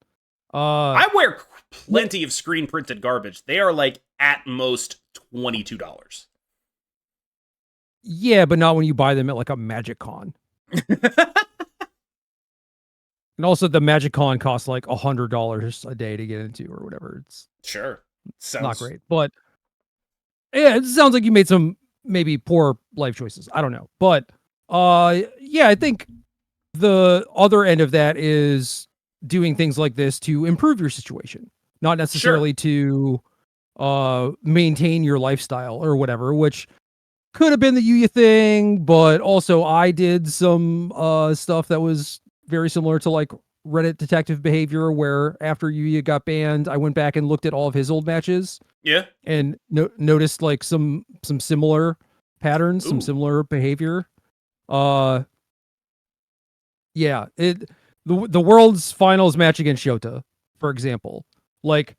I wear plenty of screen-printed garbage. They are like, at most, $22. Yeah, but not when you buy them at like a Magic Con. And also, the Magic Con costs like $100 a day to get into, or whatever. It's sure, sounds not great, but yeah, it sounds like you made some maybe poor life choices. I don't know, but yeah, I think the other end of that is doing things like this to improve your situation, not necessarily to maintain your lifestyle or whatever, which could have been the Yuya thing, but also I did some stuff that was very similar to like Reddit detective behavior, where after Yuya got banned, I went back and looked at all of his old matches. Yeah. And noticed like some similar patterns, some similar behavior. Yeah, the world's finals match against Shota, for example. Like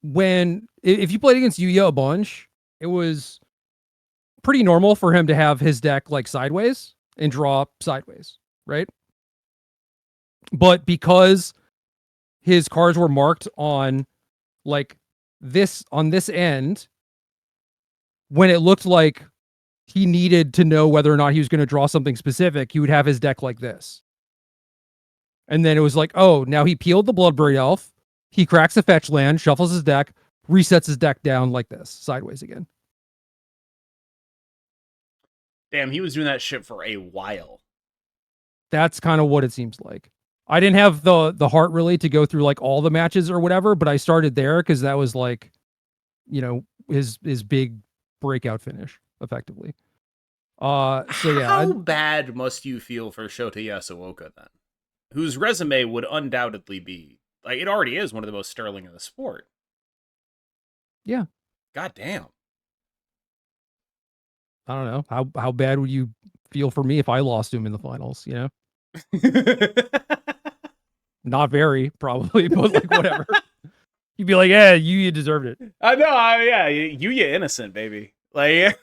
if you played against Yuya a bunch, it was pretty normal for him to have his deck like sideways and draw sideways, right? But because his cards were marked on like this end, when it looked like he needed to know whether or not he was going to draw something specific, he would have his deck like this. And then it was like, oh, now he peeled the Bloodbraid Elf, he cracks a fetch land, shuffles his deck, resets his deck down like this, sideways again. Damn, he was doing that shit for a while. That's kind of what it seems like. I didn't have the heart really to go through like all the matches or whatever, but I started there because that was like, you know, his big breakout finish, effectively. So yeah. How bad must you feel for Shota Yasuoka then? Whose resume would undoubtedly be, like, it already is one of the most sterling in the sport. Yeah. God damn. I don't know. How bad would you feel for me if I lost to him in the finals, you know? Not very, probably, but like whatever. You'd be like, yeah, you deserved it. I know, yeah, you innocent, baby. Like,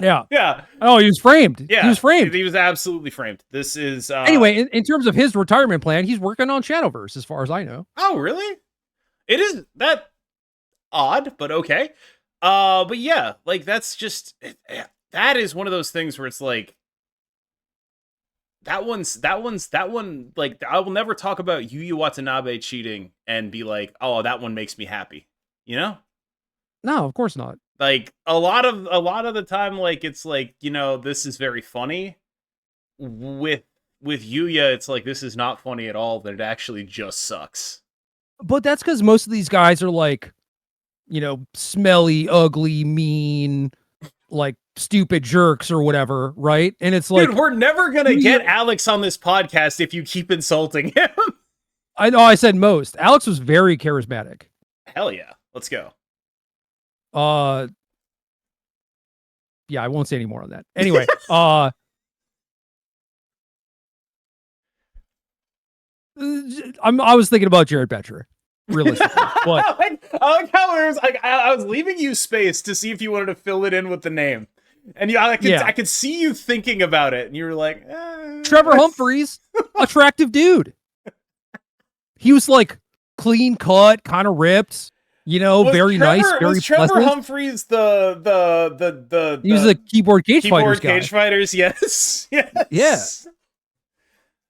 yeah. Oh, he was framed. Yeah, he was framed. He was absolutely framed. This is anyway. In terms of his retirement plan, he's working on Shadowverse, as far as I know. Oh, really? It is that odd, but okay. But yeah, like that's just that is one of those things where it's like. That one, like, I will never talk about Yuya Watanabe cheating and be like, oh, that one makes me happy. You know? No, of course not. Like, a lot of the time, like, it's like, you know, this is very funny. With Yuya, it's like, this is not funny at all, that it actually just sucks. But that's because most of these guys are like, you know, smelly, ugly, mean, like stupid jerks or whatever, right? And it's like, dude, we're never gonna get Alex on this podcast if you keep insulting him. I know I said most. Alex was very charismatic. Hell yeah. Let's go. Yeah, I won't say any more on that. Anyway, I was thinking about Jared Betcher. Realistically, but I like how it was like I was leaving you space to see if you wanted to fill it in with the name, and I could see you thinking about it, and you were like, Trevor Humphreys, attractive dude. He was like clean cut, kind of ripped, you know, very nice, very was Trevor pleasant. Humphreys the he was the keyboard cage fighters, yes, yes, yeah.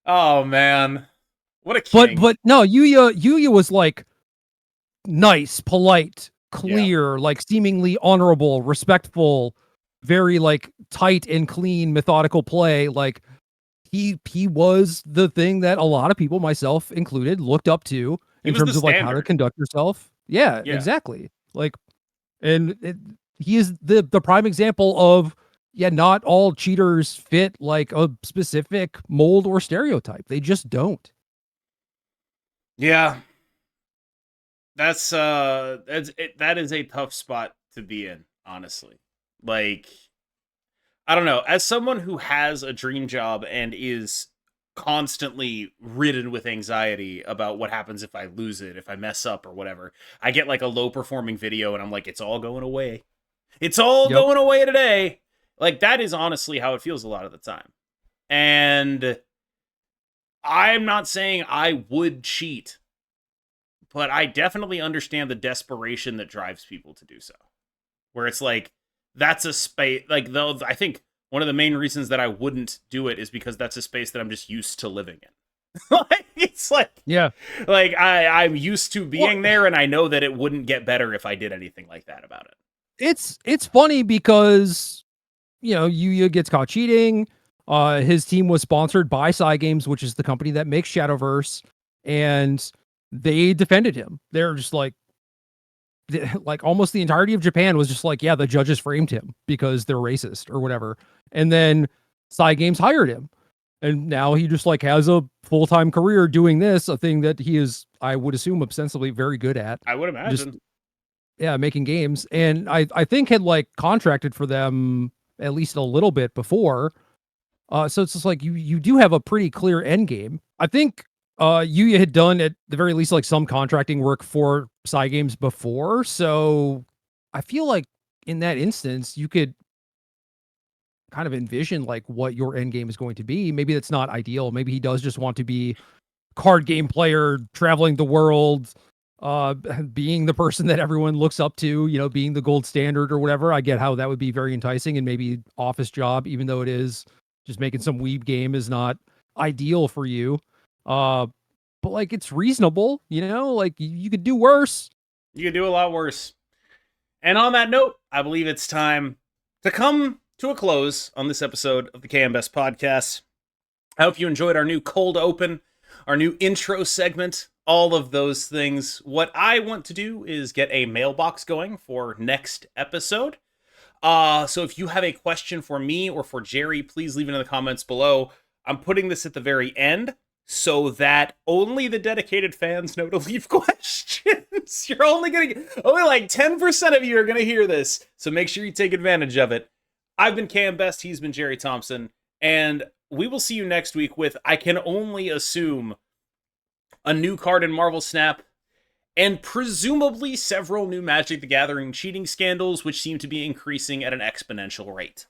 Oh man, what a king. But no, Yuya was like nice, polite, clear, like seemingly honorable, respectful, very like tight and clean, methodical play. Like he was the thing that a lot of people, myself included, looked up to in terms of like how to conduct yourself. Yeah, exactly. Like, and he is the prime example of not all cheaters fit like a specific mold or stereotype. They just don't. Yeah. That is a tough spot to be in, honestly. Like, I don't know. As someone who has a dream job and is constantly ridden with anxiety about what happens if I lose it, if I mess up or whatever, I get like a low performing video and I'm like, it's all going away. It's all going away today. Like, that is honestly how it feels a lot of the time. And I'm not saying I would cheat, but I definitely understand the desperation that drives people to do so. Where it's like, that's a space, like, though I think one of the main reasons that I wouldn't do it is because that's a space that I'm just used to living in. Like, it's like, like I'm used to being there, and I know that it wouldn't get better if I did anything like that about it. It's funny because, you know, Yuya gets caught cheating. His team was sponsored by Cygames, which is the company that makes Shadowverse, and they defended him. They're just like almost the entirety of Japan was just like, yeah, the judges framed him because they're racist or whatever. And then Cygames hired him. And now he just like has a full-time career doing this, a thing that he is, I would assume, ostensibly very good at. I would imagine. Just, making games. And I think had like contracted for them at least a little bit before. So it's just like you do have a pretty clear end game. I think you had done at the very least like some contracting work for Cygames before, so I feel like in that instance you could kind of envision like what your end game is going to be. Maybe that's not ideal. Maybe he does just want to be card game player, traveling the world, being the person that everyone looks up to, you know, being the gold standard or whatever. I get how that would be very enticing, and maybe office job, even though it is just making some weeb game, is not ideal for you. Uh, but like it's reasonable, you know, like you could do worse. You could do a lot worse. And on that note, I believe it's time to come to a close on this episode of the KMBest podcast. I hope you enjoyed our new cold open, our new intro segment, all of those things. What I want to do is get a mailbox going for next episode. So if you have a question for me or for Gerry, please leave it in the comments below. I'm putting this at the very end so that only the dedicated fans know to leave questions. You're only like 10% of you are gonna hear this, so make sure you take advantage of it. I've been KMBest, he's been Gerry Thompson, and we will see you next week with, I can only assume, a new card in Marvel Snap, and presumably several new Magic the Gathering cheating scandals, which seem to be increasing at an exponential rate.